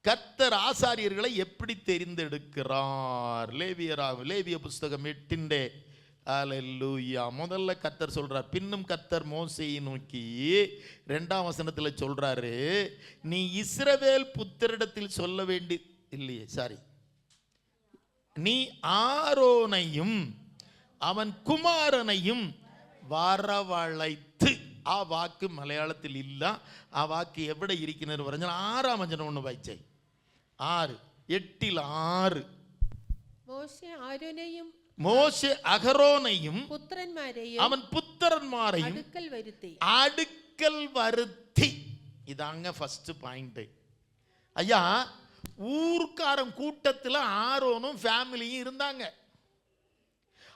கர்த்தர் ஆசாரியர்களை எப்படி தெரிந்தெடுக்கிறார்? லேவிய புஸ்தகம் 8 அல்லேலூயா. முதல்ல கர்த்தர் சொல்றார், பின்னும் கர்த்தர் மோசேயை நோக்கி 2ஆம் வசனத்துல சொல்றாரு, நீ இஸ்ரவேல் புத்திரிடத்தில் சொல்ல வேண்டி இல்லையே, சாரி, நீ ஆரோனையும் அவன் குமாரனையும் வரவழைத்து. ஆ வாக்கு மலையாளத்தில் இல்ல, ஆ வாக்கு எവിടെ இருக்கிறது പറഞ്ഞാൽ 6ஆம் வசனம் ஒன்று வாய்ச்சை 6:8 மோசே அகரோனையும் அவன் புத்திரன்மாரையும் அடுக்கல் வருத்தி. இதாங்க ஃபர்ஸ்ட் பாயிண்ட். ஐயா, ஊர்க்காரன் கூட்டத்தில் ஆரோனும் ஃபேமிலியும் இருந்தாங்க.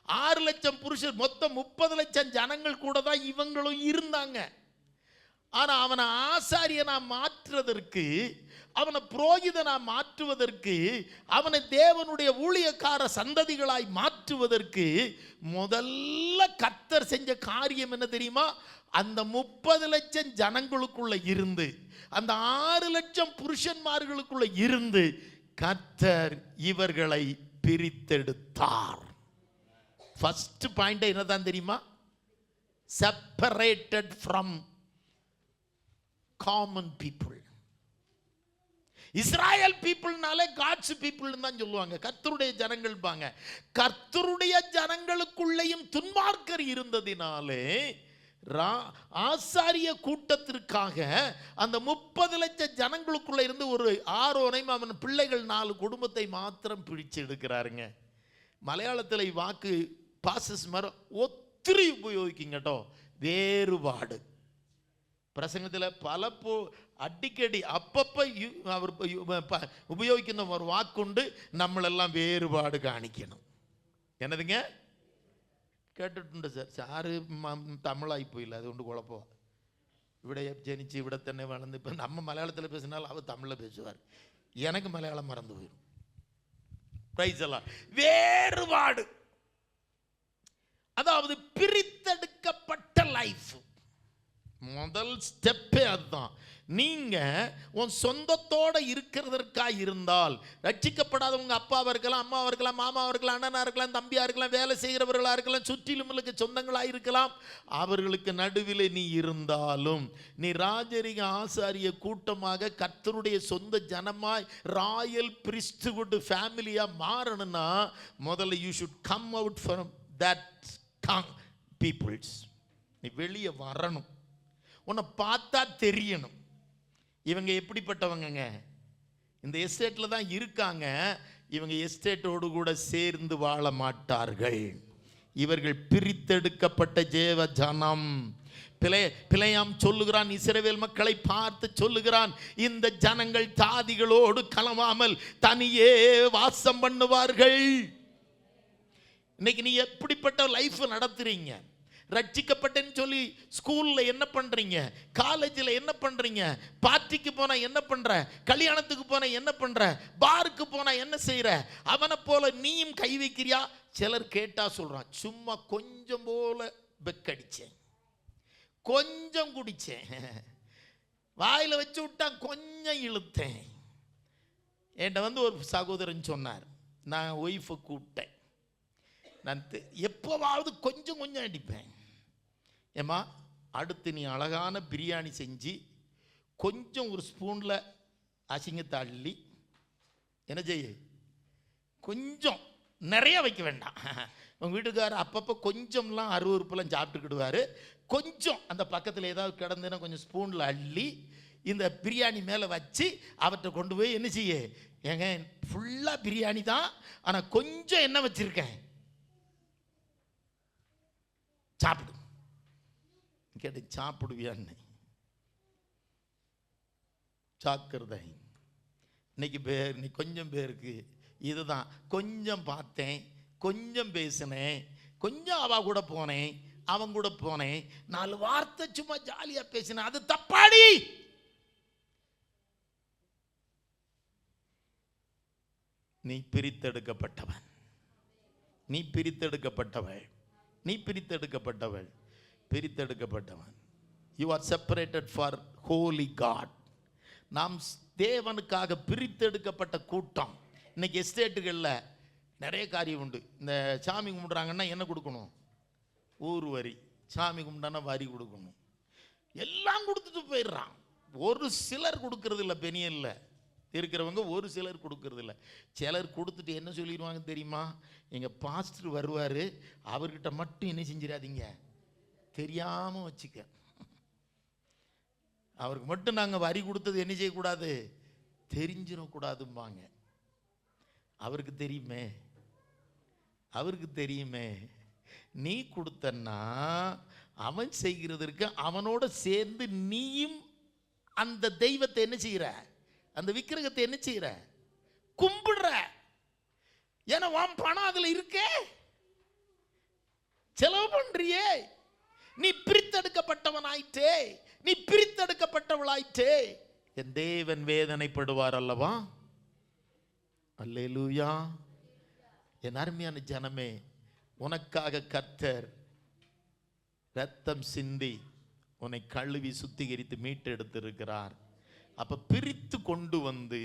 6 லட்சம் புருஷர், மொத்தம் 30 லட்சம் ஜனங்கள் கூட தான் இவங்களும் இருந்தாங்க. ஆனா அவனை ஆசாரியனா மாற்றுவதற்கு, அவனை புரோகிதனா மாற்றுவதற்கு, அவனை தேவனுடைய ஊழியக்கார சந்ததிகளாய் மாற்றுவதற்கு முதல்ல கர்த்தர் செஞ்ச காரியம் என்ன தெரியுமா? அந்த 30 லட்சம் ஜனங்களுக்குள்ள இருந்து, அந்த 6 லட்சம் புருஷன்மார்களுக்குள்ள இருந்து கர்த்தர் இவர்களை பிரித்தெடுத்தார். ஃபர்ஸ்ட் பாயிண்ட் என்னதான் தெரியுமா? Separated from common people. Israel பீப்புள்னாலே காட்ஸ் பீப்புள் தான் சொல்லுவாங்க, கர்த்தருடைய ஜனங்கள் பாங்க. கர்த்தருடைய ஜனங்களுக்குள்ளேயும் துன்மார்க்கர் இருந்ததினாலே ஆசாரிய கூட்டத்திற்காக அந்த 30 லட்சம் ஜனங்களுக்குள்ள இருந்து ஒரு ஆரோனையும் அவன் பிள்ளைகள் 4 குடும்பத்தை மாத்திரம் பிடிச்சு எடுக்கிறாருங்க. மலையாளத்தில் வாக்கு பாசஸ் மரம் ஒத்திரி உபயோகிக்கும் கேட்டோ, வேறுபாடு. பிரசங்கத்தில் பல அடிக்கடி அப்பப்போ அவர் உபயோகிക്കുന്ന ஒரு வாக்குண்டு, നമ്മളെല്ലാം வேறுபாடு காணிக்கணும். என்னதுங்க കേട്ടിട്ടുണ്ട് സാർ. സാറ് തമിഴായി പോയില്ല, അതുകൊണ്ട് കുഴപ്പമാണ്. ഇവിടെ ജനിച്ച് ഇവിടെ തന്നെ വളർന്ന് ഇപ്പം நம்ம மலையாளத்தில் பேசினால் அவர் தமிழில் பேசுவார். எனக்கு மலையாளம் மறந்து போயிடும். பிரைஸ் எல்லாம் வேறுபாடு, அதாவது பிரித்தெடுக்கப்பட்ட லைஃப். முதல் ஸ்டெப்பே அதுதான். நீங்க உன் சொந்தத்தோட இருக்கிறதற்காக இருந்தால், ரட்சிக்கப்படாதவங்க அப்பாவா இருக்கலாம், அம்மாவா இருக்கலாம், மாமாவா இருக்கலாம், அண்ணனா இருக்கலாம், தம்பியா இருக்கலாம், வேலை செய்கிறவர்களா இருக்கலாம், சுற்றிலும் சொந்தங்களா இருக்கலாம், அவர்களுக்கு நடுவில் நீ இருந்தாலும் நீ ராஜரிக ஆசாரிய கூட்டமாக கர்த்தருடைய சொந்த ஜனமாய் ராயல் பிரிஸ்ட்ஹுட் ஃபேமிலியா மாறணும்னா முதல்ல you should come out from that peoples. நீ வெளியே வரணும். உன்னை பார்த்தா தெரியணும் இவங்க எப்படிப்பட்டவங்க. இந்த எஸ்டேட்டில் தான் இருக்காங்க, இவங்க எஸ்டேட்டோடு கூட சேர்ந்து வாழ மாட்டார்கள். இவர்கள் பிரித்தெடுக்கப்பட்ட தேவ ஜனம். பிழையாம் சொல்லுகிறான், இஸ்ரவேல் மக்களை பார்த்து சொல்லுகிறான், இந்த ஜனங்கள் ஜாதிகளோடு கலவாமல் தனியே வாசம் பண்ணுவார்கள். இன்னைக்கு நீ எப்படிப்பட்ட லைஃப் நடத்துறீங்க? ரட்சிக்கப்பட்டேன்னு சொல்லி ஸ்கூலில் என்ன பண்ணுறீங்க, காலேஜில் என்ன பண்ணுறீங்க, பார்ட்டிக்கு போனால் என்ன பண்ணுற, கல்யாணத்துக்கு போனால் என்ன பண்ணுற, பாருக்கு போனால் என்ன செய்கிற, அவனை போல நீயும் கை வைக்கிறியா? சிலர் கேட்டால் சொல்கிறான், சும்மா கொஞ்சம் போல பெக்கடிச்சேன், கொஞ்சம் குடித்தேன், வாயில் வச்சு விட்டான், கொஞ்சம் இழுத்தேன். என்கிட்ட ஒரு சகோதரன் சொன்னார், நான் ஒய்ஃபை கூப்பிட்டேன், நான் எப்போவாவது கொஞ்சம் கொஞ்சம் அடிப்பேன். ஏம்மா, அடுத்து நீ அழகான பிரியாணி செஞ்சு கொஞ்சம் ஒரு ஸ்பூனில் அசிங்கத்தை அள்ளி என்ன செய்ய, கொஞ்சம் நிறைய வைக்க வேண்டாம். உங்கள் வீட்டுக்காரர் அப்பப்போ கொஞ்சம்லாம் அருவறுப்பெல்லாம் சாப்பிட்டுக்கிடுவார். கொஞ்சம் அந்த பக்கத்தில் ஏதாவது கிடந்துன்னா கொஞ்சம் ஸ்பூனில் அள்ளி இந்த பிரியாணி மேலே வச்சு அவர்கிட்ட கொண்டு போய் என்ன செய்ய, ஏங்க ஃபுல்லாக பிரியாணி தான், ஆனால் கொஞ்சம் என்ன வச்சுருக்கேன், சாப்பிடு. கேட்டு சாப்பிடுவியான்னு. ஜாக்கிரதை. இன்னைக்கு கொஞ்சம் பேருக்கு இதுதான், கொஞ்சம் பார்த்தேன், கொஞ்சம் பேசினேன், கொஞ்சம் அவ கூட போனேன், அவன் கூட போனேன், 4 வார்த்தை சும்மா ஜாலியா பேசினேன், அது தப்பாடி. நீ பிரித்தெடுக்கப்பட்டவன், நீ பிரித்தெடுக்கப்பட்டவள், நீ பிரித்தெடுக்கப்பட்டவள், பிரித்தெடுக்கப்பட்டவன். You are separated for holy God. நாம் தேவனுக்காக பிரித்தெடுக்கப்பட்ட கூட்டம். இன்னைக்கு எஸ்டேட்டுகளில் நிறைய காரியம் உண்டு. இந்த சாமி கும்பிட்றாங்கன்னா என்ன கொடுக்கணும்? ஊர் வரி. சாமி கும்பிட்டானா வரி கொடுக்கணும். எல்லாம் கொடுத்துட்டு போயிடுறான். ஒரு சிலர் கொடுக்கறது இல்லை, பெனியல்ல இருக்கிறவங்க ஒரு சிலர் கொடுக்கறது இல்லை. சிலர் கொடுத்துட்டு என்ன சொல்லிடுவாங்க தெரியுமா? எங்கள் பாஸ்டர் வருவார், அவர்கிட்ட மட்டும் என்ன செஞ்சிடாதீங்க, தெரியாமல் வச்சுக்க. அவருக்கு மட்டும் நாங்கள் வரி கொடுத்தது என்ன செய்யக்கூடாது, தெரிஞ்சிடக்கூடாதும்பாங்க. அவருக்கு தெரியுமே, அவருக்கு தெரியுமே. நீ கொடுத்தன்னா அவன் செய்கிறதற்கு அவனோட சேர்ந்து நீயும் அந்த தெய்வத்தை என்ன செய்கிற, அந்த விக்கிரகத்தை என்ன செய்கிற, கும்பிடுற. ஏன்னா உன் பணம் அதுல இருக்கே, செலவு பண்றியே. நீ பிரித்தெடுக்கப்பட்டவனாயிட்டே, நீ பிரித்தெடுக்கப்பட்டவளாயிட்டே. என் தேவன் வேதனைப்படுவார் அல்லவா? அல்லேலூயா. என் அருமையான ஜனமே, உனக்காக கர்த்தர் ரத்தம் சிந்தி உன்னை கழுவி சுத்திகரித்து மீட்டெடுத்திருக்கிறார். அப்ப பிரித்து கொண்டு வந்து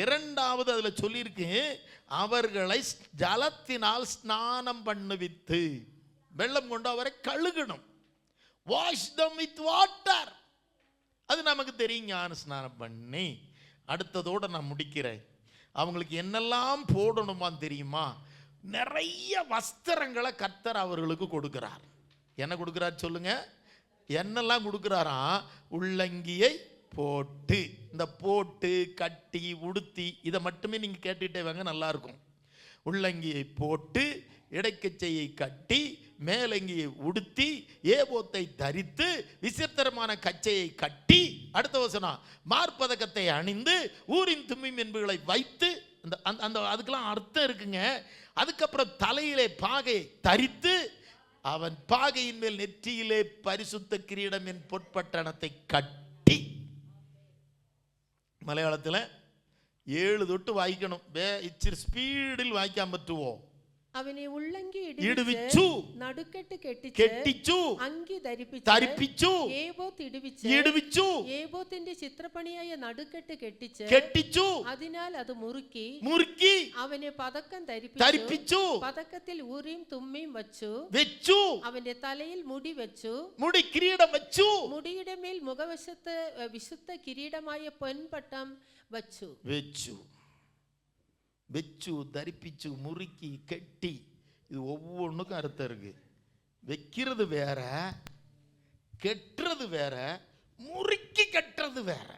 இரண்டாவது அதுல சொல்லியிருக்கு, அவர்களை ஜலத்தினால் ஸ்நானம் பண்ணுவித்து, வெள்ளம் கொண்டு அவரை கழுகணும். Wash them with water. அது நமக்கு தெரியும், ஞான ஸ்நானம் பண்ணி. அடுத்ததோட நான் முடிக்கிறேன். அவங்களுக்கு என்னெல்லாம் போடணுமான்னு தெரியுமா? நிறைய வஸ்திரங்களை கர்த்தர் அவர்களுக்கு கொடுக்கிறார். என்ன கொடுக்கிறார் சொல்லுங்க? என்னெல்லாம் கொடுக்கிறாரா? உள்ளங்கியை போட்டு, இந்த போட்டு கட்டி உடுத்தி இதை மட்டுமே நீங்க கேட்டுட்டே வாங்க, நல்லா இருக்கும். உள்ளங்கியை போட்டு, இடைக்கச்சையை கட்டி, மேலங்கியை உடுத்தி, ஏபோத்தை தரித்து, விசித்திரமான கச்சையை கட்டி, அடுத்த வசனம் மார்பதக்கத்தை அணிந்து, ஊரின் தும்மியும் என்புகளை வைத்து, அந்த அதுக்கெல்லாம் அர்த்தம் இருக்குங்க. அதுக்கப்புறம் தலையிலே பாகை தரித்து, அவன் பாகையின் மேல் நெற்றியிலே பரிசுத்த கிரீடம் என் பொற்பட்டணத்தை கட்டி. மலையாளத்தில் 7 தொட்டு வாய்க்கணும். ஸ்பீடில் வாய்க்காம பற்றுவோம். അവനെ ഉള്ളങ്കി ഇടുവിച്ചു, നടുക്കെട്ട് കെട്ടിച്ചു, അങ്കി ധരിപ്പിച്ചു, ഏബോത്ത് ഇടുവിച്ചു, ഏബോത്തിന്റെ ചിത്രപ്പണിയായ നടുക്കെട്ട് കെട്ടിച്ചു, അതിനാൽ അത് മുറുക്കി അവനെ പതക്കം ധരിപ്പിച്ചു, പതക്കത്തിൽ ഊരിയും തുമ്മിയും വെച്ചു, അവന്റെ തലയിൽ മുടി വെച്ചു, മുടി കിരീടം വെച്ചു, മുടിയുടെ മേൽ മുഖവശത്ത് വിശുദ്ധ കിരീടമായ പൊൻപട്ടം വെച്ചു. வெச்சு, தரிப்பிச்சு, முறுக்கி, கெட்டி, இது ஒவ்வொன்றுக்கும் அர்த்தம் இருக்கு. வைக்கிறது வேற, கெட்டுறது வேற, முறுக்கி கட்டுறது வேற.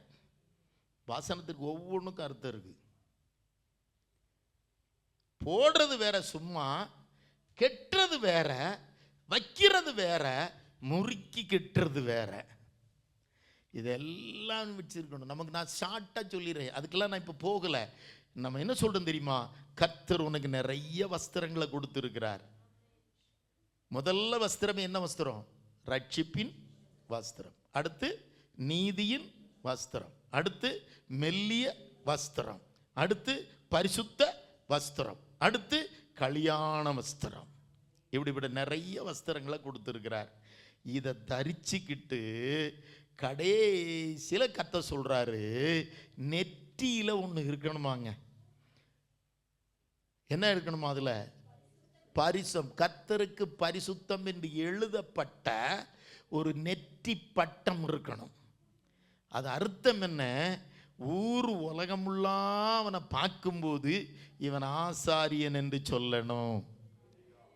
வாசனத்துக்கு ஒவ்வொன்றுக்கும் அர்த்தம் இருக்கு. போடுறது வேற, சும்மா கெட்டுறது வேற, வைக்கிறது வேற, முறுக்கி கெட்டுறது வேற. இதெல்லாம் வச்சிருக்கணும். நமக்கு நான் ஷார்ட்டா சொல்லிடுறேன், அதுக்கெல்லாம் நான் இப்போ போகலை. நம்ம என்ன சொல்றோம் தெரியுமா? கர்த்தர் உனக்கு நிறைய வஸ்திரங்களை கொடுத்திருக்கிறார். முதல்ல வஸ்திரம் என்ன வஸ்திரம்? ரட்சிப்பின் வஸ்திரம். அடுத்து நீதியின் வஸ்திரம். அடுத்து மெல்லிய வஸ்திரம். அடுத்து பரிசுத்த வஸ்திரம். அடுத்து கல்யாண வஸ்திரம். இப்படி நிறைய வஸ்திரங்களை கொடுத்திருக்கிறார். இதை தரிச்சுக்கிட்டு கடைசியில கர்த்தர் சொல்றாரு, நெற்றியில ஒன்று இருக்கணுமாங்க. என்ன இருக்கணுமா? அதுல பரிசம், கர்த்தருக்கு பரிசுத்தம் என்று எழுதப்பட்ட ஒரு நெற்றி பட்டம் இருக்கணும். அது அர்த்தம் என்ன? ஊர் உலகமுல்லாம் அவனை பார்க்கும்போது இவன் ஆசாரியன் என்று சொல்லணும்.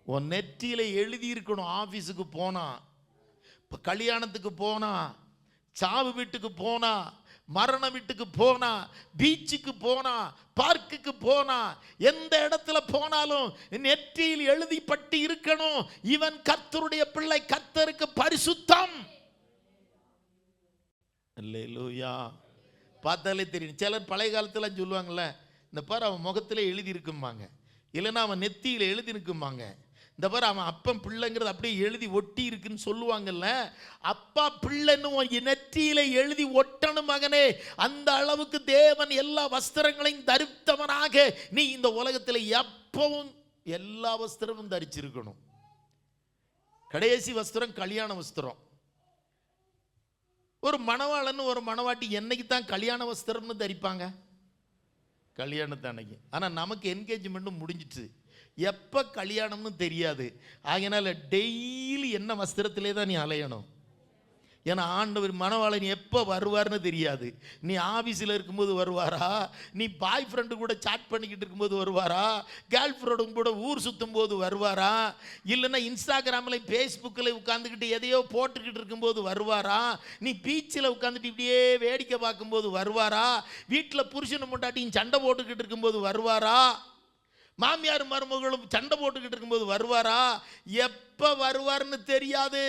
உன் நெற்றியில எழுதி இருக்கணும். ஆபீஸுக்கு போனா, கல்யாணத்துக்கு போனா, சாவு வீட்டுக்கு போனா, மரண வீட்டுக்கு போனா, பீச்சுக்கு போனா, பார்க்குக்கு போனா, எந்த இடத்துல போனாலும் நெற்றியில் எழுதிப்பட்டு இருக்கணும், இவன் கர்த்தருடைய பிள்ளை, கர்த்தருக்கு பரிசுத்தம். அல்லேலூயா. பார்த்தாலே தெரியும். சிலர் பழைய காலத்துல சொல்லுவாங்கல்ல, இந்த பாரு அவன் முகத்திலே எழுதி இருக்கும்பாங்க, இல்லைன்னா அவன் நெத்தியில எழுதி இருக்கும்பாங்க. இந்த பாரு அவன் அப்பன் பிள்ளைங்கிறது அப்படியே எழுதி ஒட்டி இருக்குன்னு சொல்லுவாங்கல்ல, அப்பா பிள்ளைன்னு நெற்றியில எழுதி ஒட்டணும் மகனே. அந்த அளவுக்கு தேவன் எல்லா வஸ்திரங்களையும் தரித்தவனாக நீ இந்த உலகத்தில் எப்பவும் எல்லா வஸ்திரமும் தரிச்சிருக்கணும். கடைசி வஸ்திரம் கல்யாண வஸ்திரம். ஒரு மணவாளன்னு ஒரு மணவாட்டி என்னைக்கு தான் கல்யாண வஸ்திரம்னு தரிப்பாங்க? கல்யாணத்தை அன்னைக்கு. ஆனால் நமக்கு என்கேஜ்மெண்ட்டும் முடிஞ்சிட்டு எப்போ கல்யாணம்னு தெரியாது. ஆகையினால டெய்லி என்ன வஸ்திரத்திலே தான் நீ அலையணும். ஏன்னா ஆண்டவர் மணவாளன் எப்போ வருவார்னு தெரியாது. நீ ஆஃபீஸில் இருக்கும்போது வருவாரா, நீ பாய் ஃப்ரெண்டு கூட சாட் பண்ணிக்கிட்டு இருக்கும்போது வருவாரா, கேர்ள் ஃப்ரெண்டும் கூட ஊர் சுற்றும் போது வருவாரா, இல்லைன்னா இன்ஸ்டாகிராமில் ஃபேஸ்புக்கில் உட்காந்துக்கிட்டு எதையோ போட்டுக்கிட்டு இருக்கும்போது வருவாரா, நீ பீச்சில் உட்காந்துட்டு இப்படியே வேடிக்கை பார்க்கும்போது வருவாரா, வீட்டில் புருஷனை முண்டாட்டியும் சண்டை போட்டுக்கிட்டு இருக்கும்போது வருவாரா, மாமியார் மருமகளும் சண்டை போட்டுக்கிட்டு இருக்கும்போது வருவாரா? எப்போ வருவார்னு தெரியாது.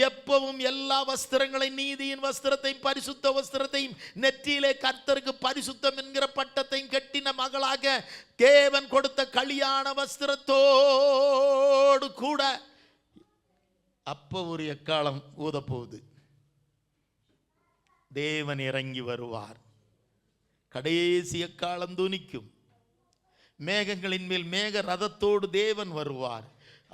எப்பவும் எல்லா வஸ்திரங்களையும், நீதியின் வஸ்திரத்தையும் பரிசுத்த வஸ்திரத்தையும் நெற்றியிலே கர்த்தருக்கு பரிசுத்தம் என்கிற பட்டத்தையும் கட்டின மகளாக தேவன் கொடுத்த கல்யாண வஸ்திரத்தோடு கூட அப்போ ஒரு எக்காலம் ஊதப்போகுது. தேவன் இறங்கி வருவார். கடைசி எக்காலம் துணிக்கும். மேகங்களின் மேல் மேக ரதத்தோடு தேவன் வருவார்.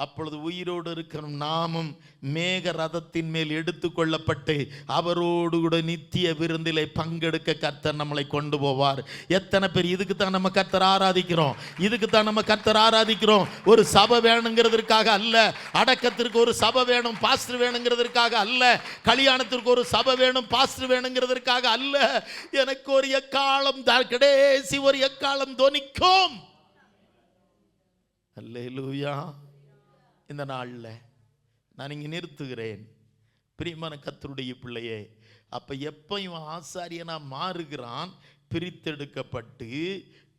அப்பொழுது உயிரோடு இருக்கிற நாமும் மேக ரதத்தின் மேல் எடுத்து கொள்ளப்பட்டு அவரோடு கூட நித்திய விருந்திலே பங்கெடுக்க கர்த்தர் நம்மளை கொண்டு போவார். எத்தனை பேர் இதுக்கு தான் நம்ம கர்த்தர் ஆராதிக்கிறோம்? இதுக்கு தான் நம்ம கர்த்தர் ஆராதிக்கிறோம். ஒரு சபை வேணுங்கிறதுக்காக அல்ல, அடக்கத்திற்கு ஒரு சபை வேணும் பாஸ்டர் வேணுங்கிறதுக்காக அல்ல, கல்யாணத்திற்கு ஒரு சபை வேணும் பாஸ்டர் வேணுங்கிறதுக்காக அல்ல. எனக்கு ஒரு எக்காலம் கடைசி ஒரு எக்காலம் தொனிக்கும். அல்லேலூயா. இந்த நாளில் நான் இங்கே நிறுத்துகிறேன். பிரியமான கர்த்தருடைய பிள்ளையே, அப்போ எப்போ இவன் ஆசாரியனா மாறுகிறான்? பிரித்தெடுக்கப்பட்டு,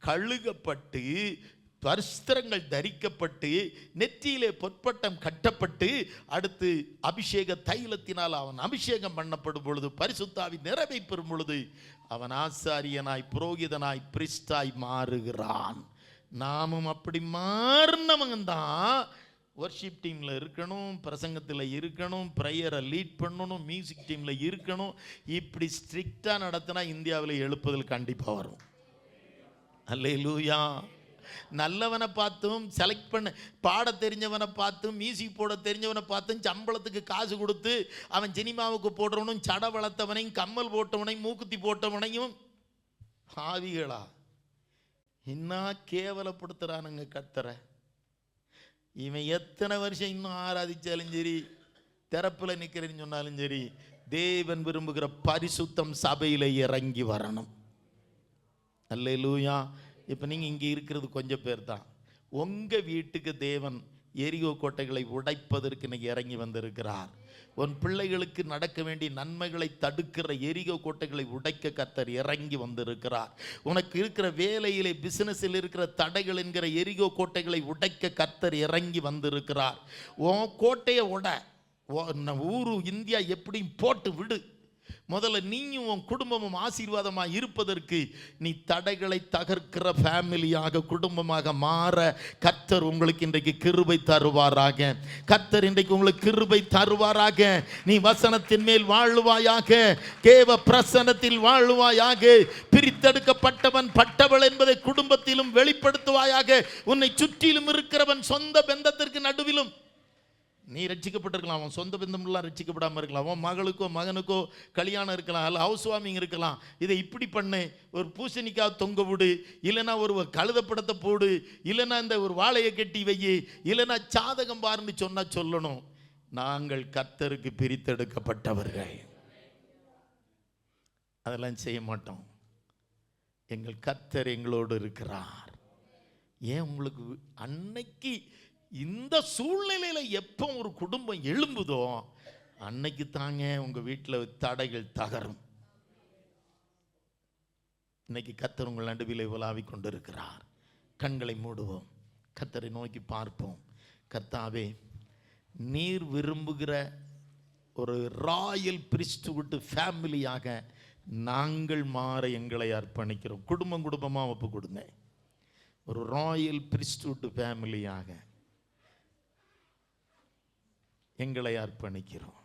கழுகப்பட்டு, வஸ்திரங்கள் தரிக்கப்பட்டு, நெற்றியிலே பொற்பட்டம் கட்டப்பட்டு, அடுத்து அபிஷேக தைலத்தினால் அவன் அபிஷேகம் பண்ணப்படும் பொழுது, பரிசுத்தாவின் நிறைவை பெறும் பொழுது அவன் ஆசாரியனாய், புரோகிதனாய், பிரிஸ்டாய் மாறுகிறான். நாமும் அப்படி மாறினவங்க தான் வர்ஷிப் டீமில் இருக்கணும், பிரசங்கத்தில் இருக்கணும், ப்ரேயரை லீட் பண்ணணும், மியூசிக் டீமில் இருக்கணும். இப்படி ஸ்ட்ரிக்டாக நடத்தினா இந்தியாவில் எழுப்புதல் கண்டிப்பாக வரும். அல்லேலூயா. நல்லவனை பார்த்தும் செலக்ட் பண்ண பாட தெரிஞ்சவனை பார்த்தும் மியூசிக் போட தெரிஞ்சவனை பார்த்தும் சம்பளத்துக்கு காசு கொடுத்து அவன் சினிமாவுக்கு போடுறவனும் சட வளர்த்தவனையும் கம்மல் போட்டவனையும் மூக்குத்தி போட்டவனையும் ஆவிகளா இன்னும் கேவலப்படுத்துறானுங்க கர்த்தரை. இவன் எத்தனை வருஷம் இன்னும் ஆராதிச்சாலும் சரி, திறப்பில் நிற்கிறேன்னு சொன்னாலும் சரி, தேவன் விரும்புகிற பரிசுத்தம் சபையில் இறங்கி வரணும். அல்லேலூயா. இப்போ நீங்கள் இங்கே இருக்கிறது கொஞ்சம் பேர் தான். உங்கள் வீட்டுக்கு தேவன் எரிகோ கோட்டைகளை உடைப்பதற்கு இன்னைக்கு இறங்கி வந்திருக்கிறார். உன் பிள்ளைகளுக்கு நடக்க வேண்டிய நன்மைகளை தடுக்கிற எரிகோ கோட்டைகளை உடைக்க கர்த்தர் இறங்கி வந்திருக்கிறார். உனக்கு இருக்கிற வேலையிலே, பிசினஸில் இருக்கிற தடைகள் என்கிற எரிகோ கோட்டைகளை உடைக்க கர்த்தர் இறங்கி வந்திருக்கிறார். உன் கோட்டையை உடை. ஊரு இந்தியா எப்படியும் போட்டு விடு. முதல்ல நீயும் உன் குடும்பமும் ஆசீர்வாதமாக இருப்பதற்கு நீ தடைகளை தகர்க்கிற ஃபேமிலியாக, குடும்பமாக மாற கர்த்தர் உங்களுக்கு இன்றைக்கு கிருபை தருவாராக. கர்த்தர் இன்றைக்கு உங்களுக்கு கிருபை தருவாராக. நீ வசனத்தின் மேல் வாழுவாயாக, தேவ பிரசன்னத்தில் வாழுவாயாக. பிரித்தெடுக்கப்பட்டவன் பட்டவள் என்பதை குடும்பத்திலும் வெளிப்படுத்துவாயாக. உன்னை சுற்றிலும் இருக்கிறவன் சொந்த பந்தத்திற்கு நடுவிலும் நீ ரட்சிக்கப்பட்டிருக்கலாம், அவன் சொந்த பந்தம்லாம் ரட்சிக்கப்படாமல் இருக்கலாம், அவன் மகளுக்கோ மகனுக்கோ கல்யாணம் இருக்கலாம், அல்ல ஹவுஸ் வார்மிங் இருக்கலாம். இதை இப்படி பண்ணு, ஒரு பூசணிக்காய் தொங்க விடு, இல்லைன்னா ஒரு கழுதப்படத்தை போடு, இல்லைன்னா இந்த ஒரு வாழையை கட்டி வை, இல்லைன்னா சாதகம் பாருன்னு சொன்னா சொல்லணும். நாங்கள் கர்த்தருக்கு பிரித்தெடுக்கப்பட்டவர்கள். அதெல்லாம் செய்ய மாட்டோம். எங்கள் கர்த்தர் எங்களோடு இருக்கிறார். ஏன் உங்களுக்கு அன்னைக்கு இந்த சூழ்நிலையில் எப்போ ஒரு குடும்பம் எழும்புதோ அன்னைக்கு தாங்க உங்கள் வீட்டில் தடைகள் தகரும். இன்னைக்கு கர்த்தர் உங்கள் நடுவிலே உலாவிக் கொண்டிருக்கிறார். கண்களை மூடுவோம், கர்த்தரை நோக்கி பார்ப்போம். கர்த்தாவே, நீர் விரும்புகிற ஒரு ராயல் பிரிஸ்ட்ஹுட் ஃபேமிலியாக நாங்கள் மாற எங்களை அர்ப்பணிக்கிறோம். குடும்பம் குடும்பமாக ஒப்பு கொடுங்க. ஒரு ராயல் பிரிஸ்ட்ஹுட் ஃபேமிலியாக எங்களை அர்ப்பணிக்கிறோம்.